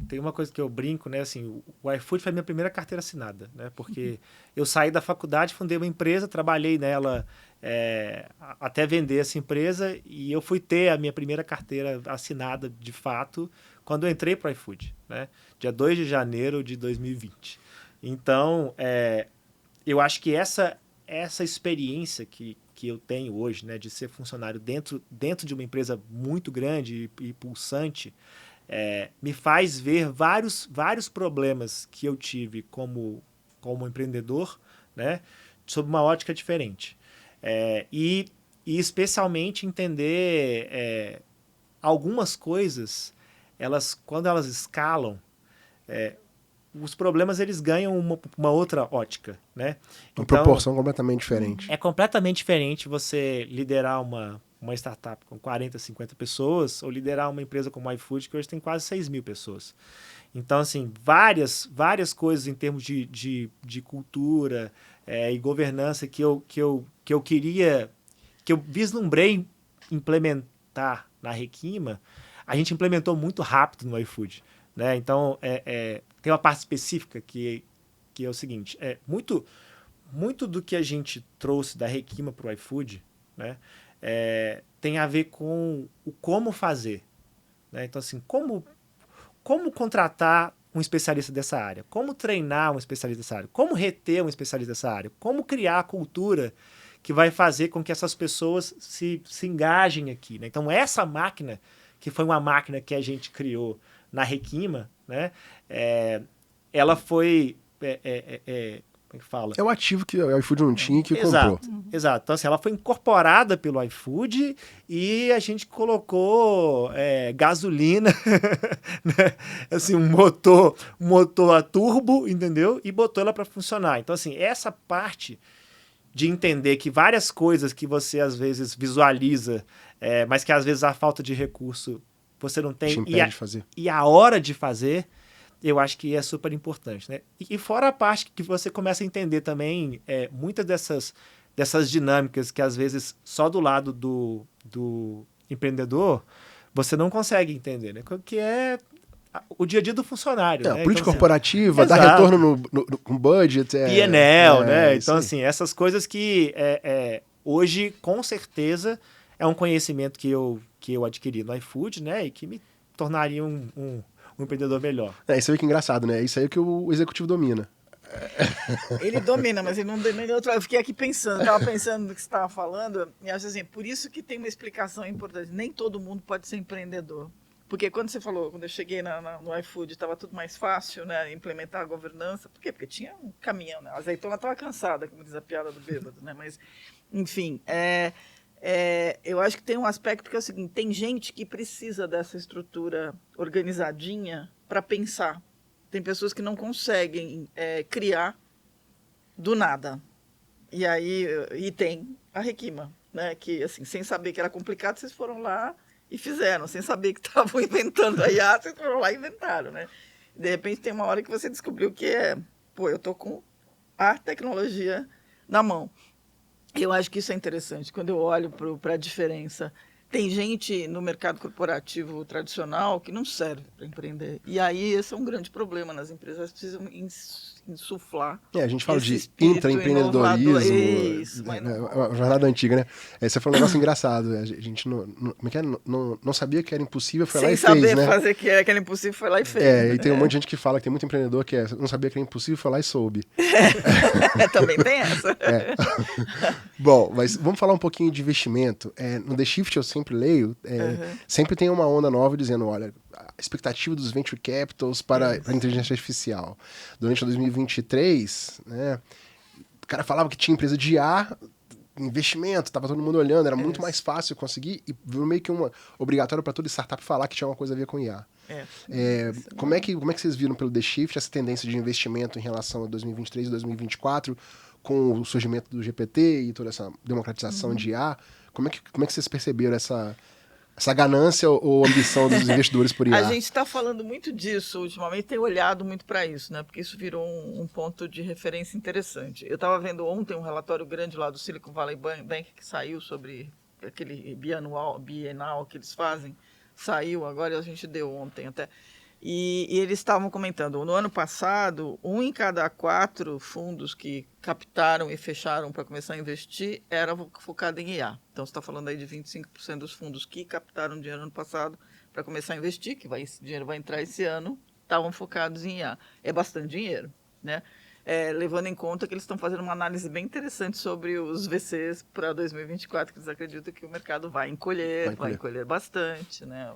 Tem uma coisa que eu brinco, né? Assim, o iFood foi a minha primeira carteira assinada, né? Porque eu saí da faculdade, fundei uma empresa, trabalhei nela até vender essa empresa e eu fui ter a minha primeira carteira assinada de fato quando eu entrei para o iFood, né? Dia 2 de janeiro de 2020. Então, eu acho que essa experiência que eu tenho hoje, né, de ser funcionário dentro de uma empresa muito grande e pulsante, me faz ver vários problemas que eu tive como empreendedor, né, sob uma ótica diferente. E especialmente entender algumas coisas, quando elas escalam, os problemas eles ganham uma outra ótica, né?
Uma proporção completamente diferente.
É completamente diferente você liderar uma startup com 40, 50 pessoas ou liderar uma empresa como a iFood, que hoje tem quase 6 mil pessoas. Então, assim, várias coisas em termos de cultura e governança que eu vislumbrei implementar na Requima, a gente implementou muito rápido no iFood, né? Então, tem uma parte específica que é o seguinte, muito do que a gente trouxe da Requima para o iFood, né, tem a ver com o como fazer, né? Então, assim, como contratar um especialista dessa área, como treinar um especialista dessa área, como reter um especialista dessa área, como criar a cultura que vai fazer com que essas pessoas se engajem aqui, né? Então, essa máquina, que foi uma máquina que a gente criou na Requima, né, ela foi... como é que fala?
É o ativo que o iFood não tinha e que
Exato,
comprou.
exato. Então, assim, ela foi incorporada pelo iFood e a gente colocou gasolina, né? Assim, um motor a turbo, entendeu? E botou ela para funcionar. Então, assim, essa parte de entender que várias coisas que você, às vezes, visualiza, mas que, às vezes, a falta de recurso você não tem
de fazer.
E a hora de fazer, eu acho que é super importante, né? E fora a parte que você começa a entender também muitas dessas dinâmicas que, às vezes, só do lado do empreendedor, você não consegue entender, né? Que o dia a dia do funcionário.
Não,
né?
política
Então, assim,
corporativa, dar
exato.
retorno com budget.
PNL, né?
isso
Então,
aí.
assim, essas coisas que hoje, com certeza, é um conhecimento que eu adquiri no iFood, né? E que me tornaria um empreendedor melhor.
Isso aí que é engraçado, né? Isso aí que o executivo domina.
Ele domina, mas ele não domina outro. Eu fiquei aqui pensando, estava pensando no que você estava falando, e acho assim, por isso que tem uma explicação importante. Nem todo mundo pode ser empreendedor. Porque quando você falou, quando eu cheguei no iFood, estava tudo mais fácil, né? Implementar a governança. Por quê? Porque tinha um caminhão, né? A azeitona estava cansada, como diz a piada do bêbado, né? Mas, enfim, eu acho que tem um aspecto que é o seguinte: tem gente que precisa dessa estrutura organizadinha para pensar. Tem pessoas que não conseguem criar do nada. E tem a Requima, né? Que, assim, sem saber que era complicado, vocês foram lá e fizeram. Sem saber que estavam inventando a IA, vocês foram lá e inventaram, né? De repente, tem uma hora que você descobriu que eu estou com a tecnologia na mão. Eu acho que isso é interessante. Quando eu olho para a diferença, tem gente no mercado corporativo tradicional que não serve para empreender. E aí esse é um grande problema nas empresas. Elas precisam insuflar.
A gente fala
esse
de
espírito
intraempreendedorismo.
inovador. Isso, mas
É uma jornada antiga, né? Você falou um negócio engraçado. A gente não sabia que era impossível, foi lá e
sem
fez,
saber
né?
fazer que era aquele impossível, foi lá e fez.
E tem um monte de gente que fala que tem muito empreendedor que não sabia que era impossível, foi lá e soube.
Também tem essa.
Bom, mas vamos falar um pouquinho de investimento. No The Shift eu sempre leio, sempre tem uma onda nova dizendo, olha, a expectativa dos venture capitals para a inteligência artificial. Durante 2023, né, o cara falava que tinha empresa de IA, investimento, estava todo mundo olhando, era muito mais fácil conseguir, e virou meio que obrigatório para toda startup falar que tinha uma coisa a ver com IA. Como é que vocês viram pelo The Shift essa tendência de investimento em relação a 2023 e 2024, com o surgimento do GPT e toda essa democratização de IA? Como é que vocês perceberam essa ganância ou ambição dos investidores por IA?
A gente está falando muito disso ultimamente, tem olhado muito para isso, né? Porque isso virou um ponto de referência interessante. Eu estava vendo ontem um relatório grande lá do Silicon Valley Bank que saiu sobre aquele bienal que eles fazem. Saiu agora, a gente deu ontem até. E eles estavam comentando, no ano passado, 1 em cada 4 fundos que captaram e fecharam para começar a investir era focado em IA. Então, você está falando aí de 25% dos fundos que captaram dinheiro no ano passado para começar a investir, esse dinheiro vai entrar esse ano, estavam focados em IA. É bastante dinheiro, né? Levando em conta que eles estão fazendo uma análise bem interessante sobre os VCs para 2024, que eles acreditam que o mercado vai encolher bastante, né?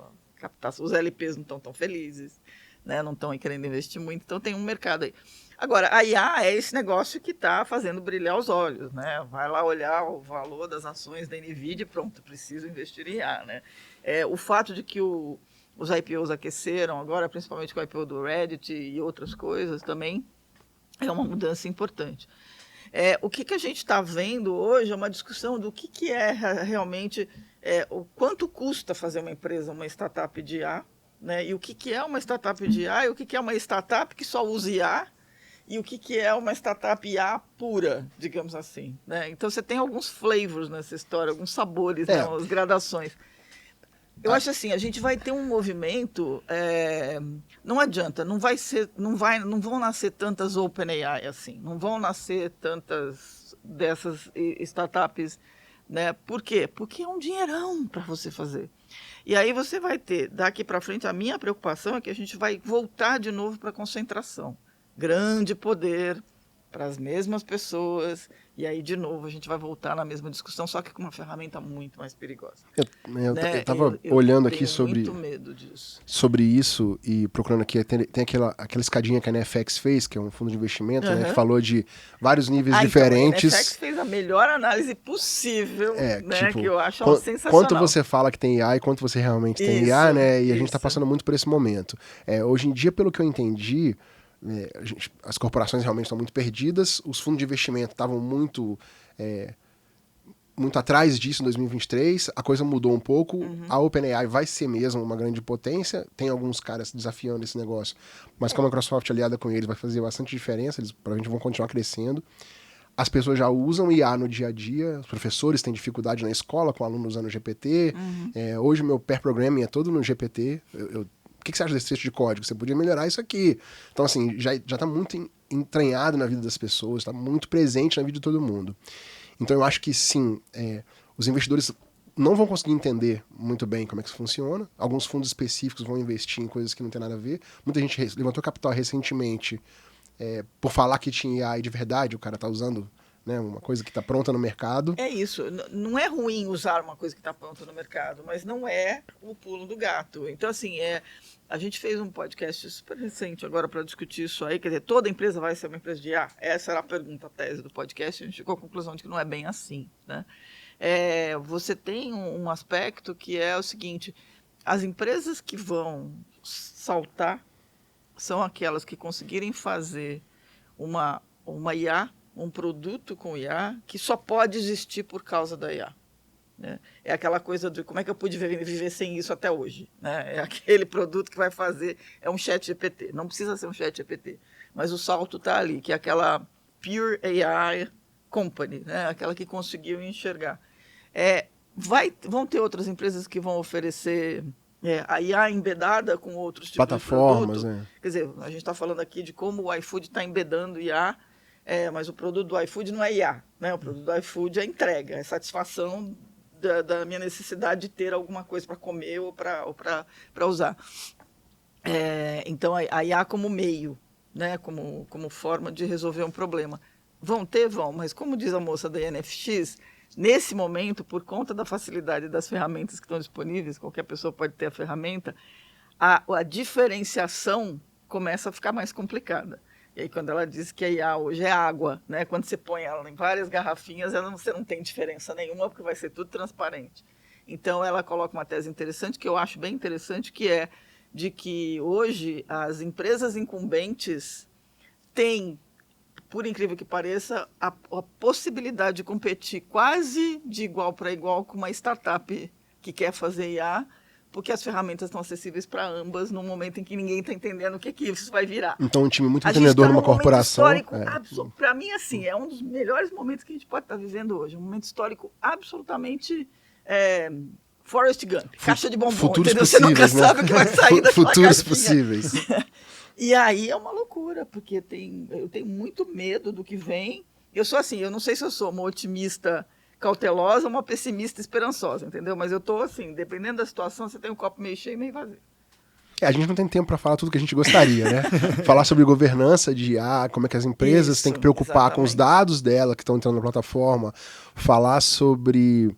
Os LPs não estão tão felizes, né? Não estão querendo investir muito, então tem um mercado aí. Agora, a IA é esse negócio que está fazendo brilhar os olhos, né? Vai lá olhar o valor das ações da NVIDIA e pronto, preciso investir em IA, né? O fato de que os IPOs aqueceram agora, principalmente com o IPO do Reddit e outras coisas também, é uma mudança importante. O que a gente está vendo hoje é uma discussão do que é realmente... o quanto custa fazer uma empresa, uma startup de IA, né? E o que é uma startup de IA, e o que é uma startup que só usa IA, e o que é uma startup IA pura, digamos assim, né? Então, você tem alguns flavors nessa história, alguns sabores, né? As gradações. Eu acho assim, a gente vai ter um movimento, não adianta, não vão nascer tantas OpenAI assim, não vão nascer tantas dessas startups, né? Por quê? Porque é um dinheirão para você fazer. E aí você vai ter, daqui para frente, a minha preocupação é que a gente vai voltar de novo para a concentração. Grande poder para as mesmas pessoas, e aí, de novo, a gente vai voltar na mesma discussão, só que com uma ferramenta muito mais perigosa.
Eu estava olhando aqui
muito medo disso.
Sobre isso e procurando aqui, tem aquela escadinha que a NFX fez, que é um fundo de investimento, né, que falou de vários níveis diferentes.
Então, a NFX fez a melhor análise possível, né, tipo, que eu acho sensacional.
Quanto você fala que tem IA e quanto você realmente tem IA, né, e a gente está passando muito por esse momento. Hoje em dia, pelo que eu entendi, as corporações realmente estão muito perdidas, os fundos de investimento estavam muito atrás disso em 2023, a coisa mudou um pouco, a OpenAI vai ser mesmo uma grande potência, tem alguns caras desafiando esse negócio, mas como a Microsoft aliada com eles vai fazer bastante diferença, eles provavelmente vão continuar crescendo. As pessoas já usam IA no dia a dia, os professores têm dificuldade na escola com alunos usando GPT, hoje meu pair programming é todo no GPT, eu que você acha desse trecho de código? Você podia melhorar isso aqui. Então, assim, já tá muito entranhado na vida das pessoas, está muito presente na vida de todo mundo. Então, eu acho que, sim, os investidores não vão conseguir entender muito bem como é que isso funciona. Alguns fundos específicos vão investir em coisas que não tem nada a ver. Muita gente levantou capital recentemente por falar que tinha AI de verdade, o cara tá usando, né, uma coisa que está pronta no mercado.
É isso. Não é ruim usar uma coisa que está pronta no mercado, mas não é o pulo do gato. Então, assim, a gente fez um podcast super recente agora para discutir isso aí. Quer dizer, toda empresa vai ser uma empresa de IA? Essa era a pergunta, a tese do podcast. A gente chegou à conclusão de que não é bem assim, né? Você tem um aspecto que é o seguinte: as empresas que vão saltar são aquelas que conseguirem fazer uma IA, um produto com IA, que só pode existir por causa da IA. Né? É aquela coisa de como é que eu pude viver sem isso até hoje. Né? É aquele produto que vai fazer, é um chat GPT. Não precisa ser um chat GPT, mas o salto está ali, que é aquela Pure AI Company, né? Aquela que conseguiu enxergar. Vão ter outras empresas que vão oferecer a IA embedada com outros tipos
plataformas,
de produto. Quer dizer, a gente está falando aqui de como o iFood está embedando IA, mas o produto do iFood não é IA. Né? O produto do iFood é entrega, é satisfação da minha necessidade de ter alguma coisa para comer ou para usar. Então, a IA como meio, né? como forma de resolver um problema. Vão ter? Vão, mas como diz a moça da NFX, nesse momento, por conta da facilidade das ferramentas que estão disponíveis, qualquer pessoa pode ter a ferramenta, a diferenciação começa a ficar mais complicada. E aí, quando ela diz que a IA hoje é água, né? Quando você põe ela em várias garrafinhas, você não tem diferença nenhuma, porque vai ser tudo transparente. Então, ela coloca uma tese interessante, que eu acho bem interessante, que é de que hoje as empresas incumbentes têm, por incrível que pareça, a possibilidade de competir quase de igual para igual com uma startup que quer fazer IA, porque as ferramentas estão acessíveis para ambas no momento em que ninguém está entendendo o que isso vai virar.
Então, um time muito entendedor numa corporação.
Para mim, assim, é um dos melhores momentos que a gente pode estar vivendo hoje. Um momento histórico absolutamente Forrest Gump, caixa de bombom.
Futuros
entendeu?
Possíveis,
Você nunca sabe o que vai sair daquela
Futuros
caixinha.
possíveis.
E aí é uma loucura, porque eu tenho muito medo do que vem. Eu sou assim, eu não sei se eu sou uma otimista cautelosa ou uma pessimista esperançosa, entendeu? Mas eu tô assim, dependendo da situação, você tem um copo meio cheio e meio vazio.
A gente não tem tempo para falar tudo que a gente gostaria, né? Falar sobre governança de IA, como é que as empresas têm que preocupar com os dados dela que estão entrando na plataforma, falar sobre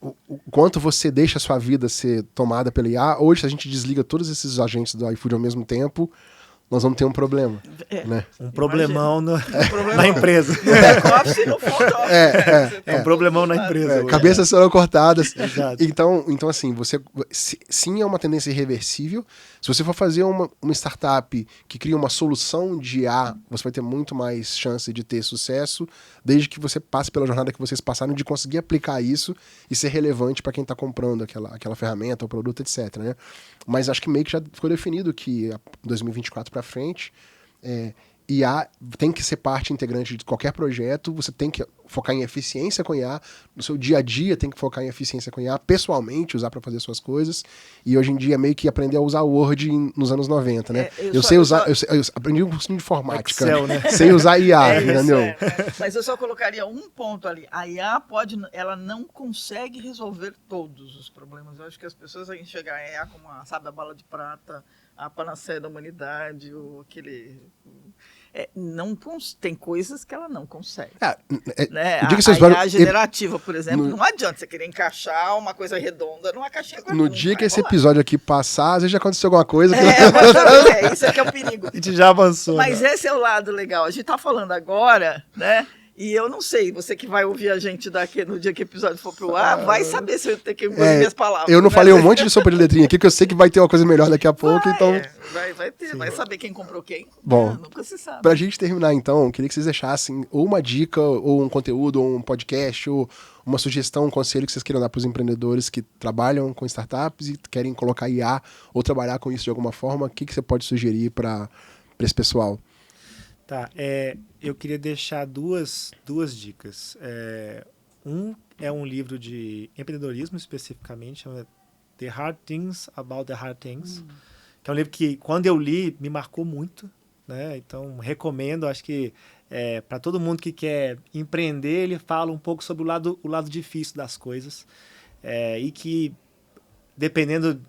o quanto você deixa a sua vida ser tomada pela IA. Hoje, se a gente desliga todos esses agentes do iFood ao mesmo tempo, nós vamos ter um problema. Né?
Um problemão na empresa. Um problemão na empresa.
Cabeças serão cortadas.
Exato.
Então, assim, sim, é uma tendência irreversível. Se você for fazer uma startup que cria uma solução de IA, você vai ter muito mais chance de ter sucesso, desde que você passe pela jornada que vocês passaram de conseguir aplicar isso e ser relevante para quem está comprando aquela ferramenta, o produto, etc. Né? Mas acho que meio que já ficou definido que 2024 para frente, IA tem que ser parte integrante de qualquer projeto, você tem que focar em eficiência com IA, no seu dia a dia tem que focar em eficiência com IA, pessoalmente usar para fazer suas coisas, e hoje em dia meio que aprender a usar o Word nos anos 90, né? Eu aprendi um cursinho de informática,
Excel, né?
sem usar IA, entendeu?
Mas eu só colocaria um ponto ali, a IA ela não consegue resolver todos os problemas. Eu acho que as pessoas vão enxergar a IA como a bala de prata, a panaceia da humanidade, tem coisas que ela não consegue. Né? A IA generativa, por exemplo, não adianta você querer encaixar uma coisa redonda numa caixinha.
No dia que esse episódio aqui passar, às vezes já aconteceu alguma coisa.
Isso é que é o perigo.
A gente já avançou.
Mas esse é o lado legal. A gente tá falando agora, né? E eu não sei, você que vai ouvir a gente daqui no dia que o episódio for pro ar, vai saber se eu tenho que engolir minhas palavras.
Eu não falei um monte de sopa de letrinha aqui, porque eu sei que vai ter uma coisa melhor daqui a pouco, então...
Vai ter, vai saber quem comprou quem.
Bom,
nunca se sabe.
Pra gente terminar então, eu queria que vocês deixassem ou uma dica, ou um conteúdo, ou um podcast, ou uma sugestão, um conselho que vocês queiram dar pros empreendedores que trabalham com startups e querem colocar IA ou trabalhar com isso de alguma forma. O que você pode sugerir para esse pessoal?
Tá, eu queria deixar duas dicas. Um é um livro de empreendedorismo especificamente, chama The Hard Things About the Hard Things, que é um livro que, quando eu li, me marcou muito, né? Então, recomendo, acho que para todo mundo que quer empreender, ele fala um pouco sobre o lado difícil das coisas, e que, dependendo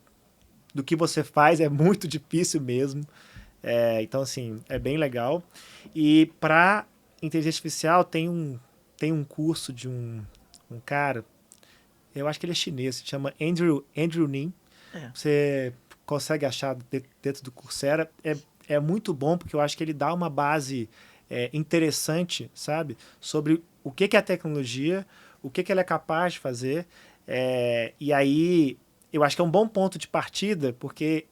do que você faz, é muito difícil mesmo. Então, assim, é bem legal. E para inteligência artificial, tem um curso de um cara, eu acho que ele é chinês, se chama Andrew Nin. Você consegue achar dentro do Coursera. É muito bom, porque eu acho que ele dá uma base interessante, sabe? Sobre o que é a tecnologia, o que ela é capaz de fazer. E aí, eu acho que é um bom ponto de partida, porque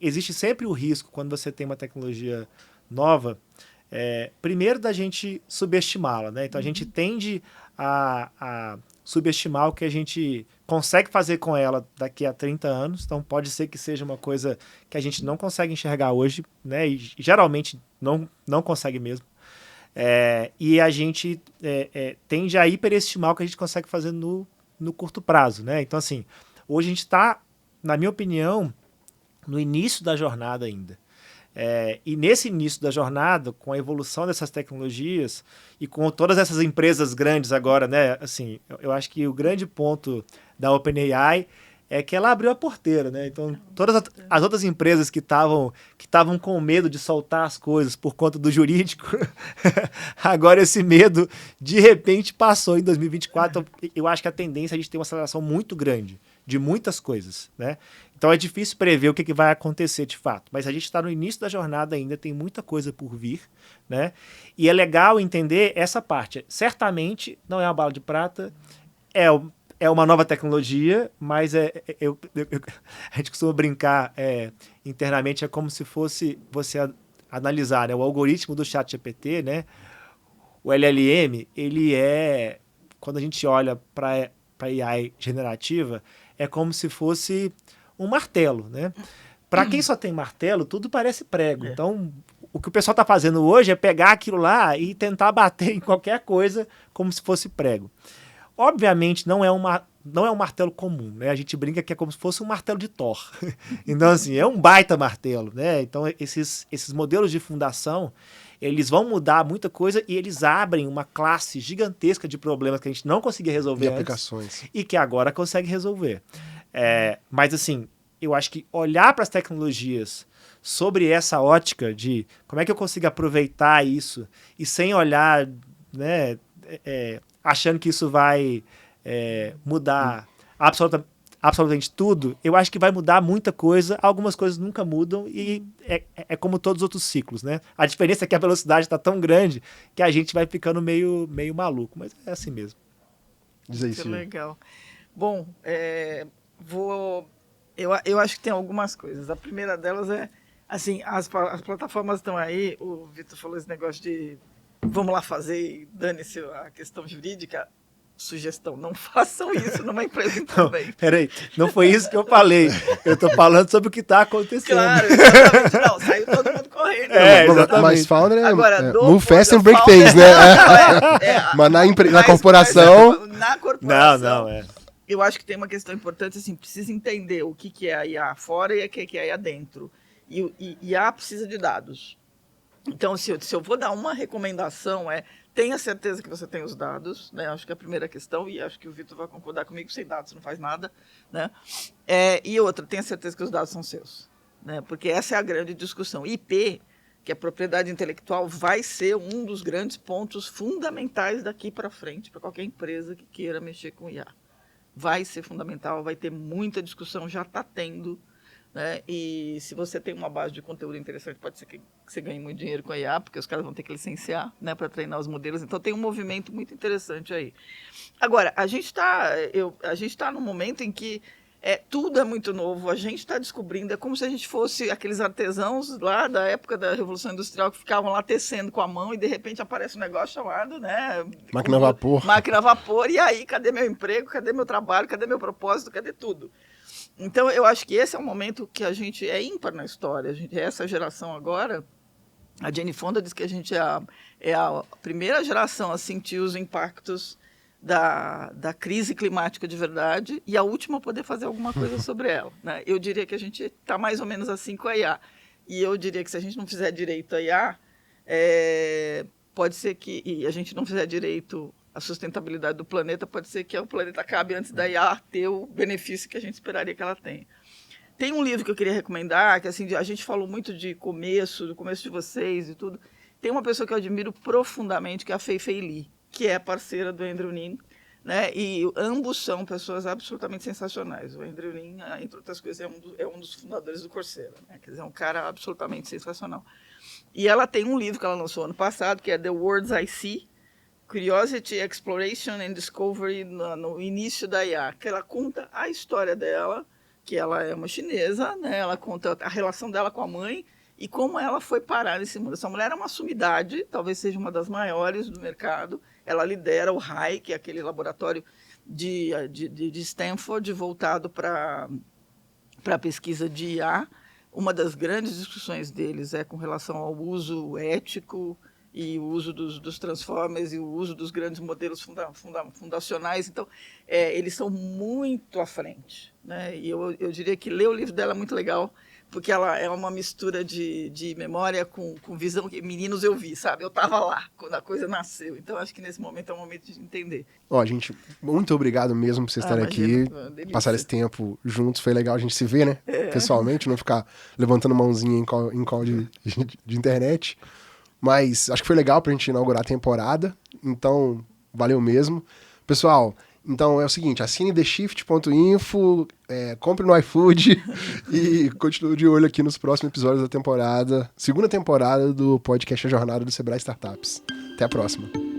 existe sempre o risco, quando você tem uma tecnologia nova, primeiro da gente subestimá-la, né? Então a gente tende a subestimar o que a gente consegue fazer com ela daqui a 30 anos. Então pode ser que seja uma coisa que a gente não consegue enxergar hoje, né? E geralmente não consegue mesmo. E a gente tende a hiperestimar o que a gente consegue fazer no curto prazo, né? Então, assim, hoje a gente está, na minha opinião, no início da jornada ainda. E nesse início da jornada, com a evolução dessas tecnologias e com todas essas empresas grandes agora, né? Assim, eu acho que o grande ponto da OpenAI é que ela abriu a porteira, né? Então, todas as outras empresas que estavam com medo de soltar as coisas por conta do jurídico, agora esse medo, de repente, passou em 2024. Eu acho que a tendência é a gente ter uma aceleração muito grande de muitas coisas, né? Então, é difícil prever o que vai acontecer de fato. Mas a gente está no início da jornada ainda, tem muita coisa por vir, né? E é legal entender essa parte. Certamente, não é uma bala de prata, é uma nova tecnologia, mas a gente costuma brincar internamente, é como se fosse você analisar, né, o algoritmo do ChatGPT, né, o LLM, ele quando a gente olha para a AI generativa, é como se fosse um martelo, né? Para quem só tem martelo, tudo parece prego. Então, o que o pessoal está fazendo hoje é pegar aquilo lá e tentar bater em qualquer coisa como se fosse prego. Obviamente, não é um martelo comum, né? A gente brinca que é como se fosse um martelo de Thor. Então, assim, é um baita martelo, né? Então, esses modelos de fundação, eles vão mudar muita coisa e eles abrem uma classe gigantesca de problemas que a gente não conseguia resolver antes,
aplicações.
E que agora consegue resolver. Mas, assim, eu acho que olhar para as tecnologias sobre essa ótica de como é que eu consigo aproveitar isso e sem olhar, né, achando que isso vai mudar absolutamente tudo, eu acho que vai mudar muita coisa. Algumas coisas nunca mudam e é como todos os outros ciclos, né? A diferença é que a velocidade está tão grande que a gente vai ficando meio maluco, mas é assim mesmo.
Diz aí,
Que
Silvia.
legal. Bom, eu acho que tem algumas coisas. A primeira delas é, assim, as plataformas estão aí, o Vitor falou esse negócio de vamos lá fazer e dane-se a questão jurídica. Sugestão, não façam isso numa empresa também.
Peraí, não foi isso que eu falei. Eu tô falando sobre o que está acontecendo.
Claro, exatamente. Não, saiu todo mundo correndo.
Exatamente.
Mas founder
Agora,
move fast and break things, né? Mas na corporação...
Na corporação,
Não.
Eu acho que tem uma questão importante, assim, precisa entender o que é a IA fora e o que é a IA dentro. E IA precisa de dados. Então, se eu vou dar uma recomendação, tenha certeza que você tem os dados, né? Acho que é a primeira questão, e acho que o Vitor vai concordar comigo, sem dados não faz nada, né? E outra, tenha certeza que os dados são seus, né? Porque essa é a grande discussão. IP, que é propriedade intelectual, vai ser um dos grandes pontos fundamentais daqui para frente, para qualquer empresa que queira mexer com IA. Vai ser fundamental, vai ter muita discussão, já está tendo, né? E se você tem uma base de conteúdo interessante, pode ser que você ganhe muito dinheiro com a IA, porque os caras vão ter que licenciar, né, para treinar os modelos. Então tem um movimento muito interessante aí. Agora, a gente está num momento em que tudo é muito novo, a gente está descobrindo, é como se a gente fosse aqueles artesãos lá da época da Revolução Industrial que ficavam lá tecendo com a mão e de repente aparece um negócio chamado, né,
Máquina a vapor.
Máquina a vapor, e aí, cadê meu emprego, cadê meu trabalho, cadê meu propósito, cadê tudo? Então, eu acho que esse é um momento que a gente é ímpar na história. Essa geração agora, a Jane Fonda diz que a gente é a primeira geração a sentir os impactos da crise climática de verdade e a última a poder fazer alguma coisa sobre ela, né? Eu diria que a gente está mais ou menos assim com a IA. E eu diria que se a gente não fizer direito a IA, pode ser que, e a gente não fizer direito à sustentabilidade do planeta, pode ser que o planeta acabe antes da IA ter o benefício que a gente esperaria que ela tenha. Tem um livro que eu queria recomendar, que assim, a gente falou muito do começo de vocês e tudo. Tem uma pessoa que eu admiro profundamente, que é a Fei-Fei Li, que é parceira do Andrew Ng, né? E ambos são pessoas absolutamente sensacionais. O Andrew Ng, entre outras coisas, é um dos fundadores do Coursera, né? Quer dizer, é um cara absolutamente sensacional. E ela tem um livro que ela lançou ano passado, que é The Words I See, Curiosity, Exploration and Discovery no início da IA, que ela conta a história dela, que ela é uma chinesa, né? Ela conta a relação dela com a mãe e como ela foi parar nesse mundo. Essa mulher é uma sumidade, talvez seja uma das maiores do mercado. Ela lidera o RAI, que é aquele laboratório de Stanford voltado para a pesquisa de IA. Uma das grandes discussões deles é com relação ao uso ético e o uso dos transformers e o uso dos grandes modelos fundacionais. Então, eles são muito à frente, né? E eu diria que ler o livro dela é muito legal, porque ela é uma mistura de memória com visão que meninos eu vi, sabe? Eu estava lá quando a coisa nasceu. Então, acho que nesse momento é um momento de entender.
Ó, gente, muito obrigado mesmo por vocês estarem aqui, passar esse tempo juntos. Foi legal a gente se ver, né? Pessoalmente, não ficar levantando mãozinha em call de internet. Mas acho que foi legal pra gente inaugurar a temporada. Então, valeu mesmo. Pessoal, então é o seguinte, assine theshift.info, compre no iFood e continue de olho aqui nos próximos episódios da temporada, segunda temporada do podcast A Jornada do Sebrae Startups. Até a próxima.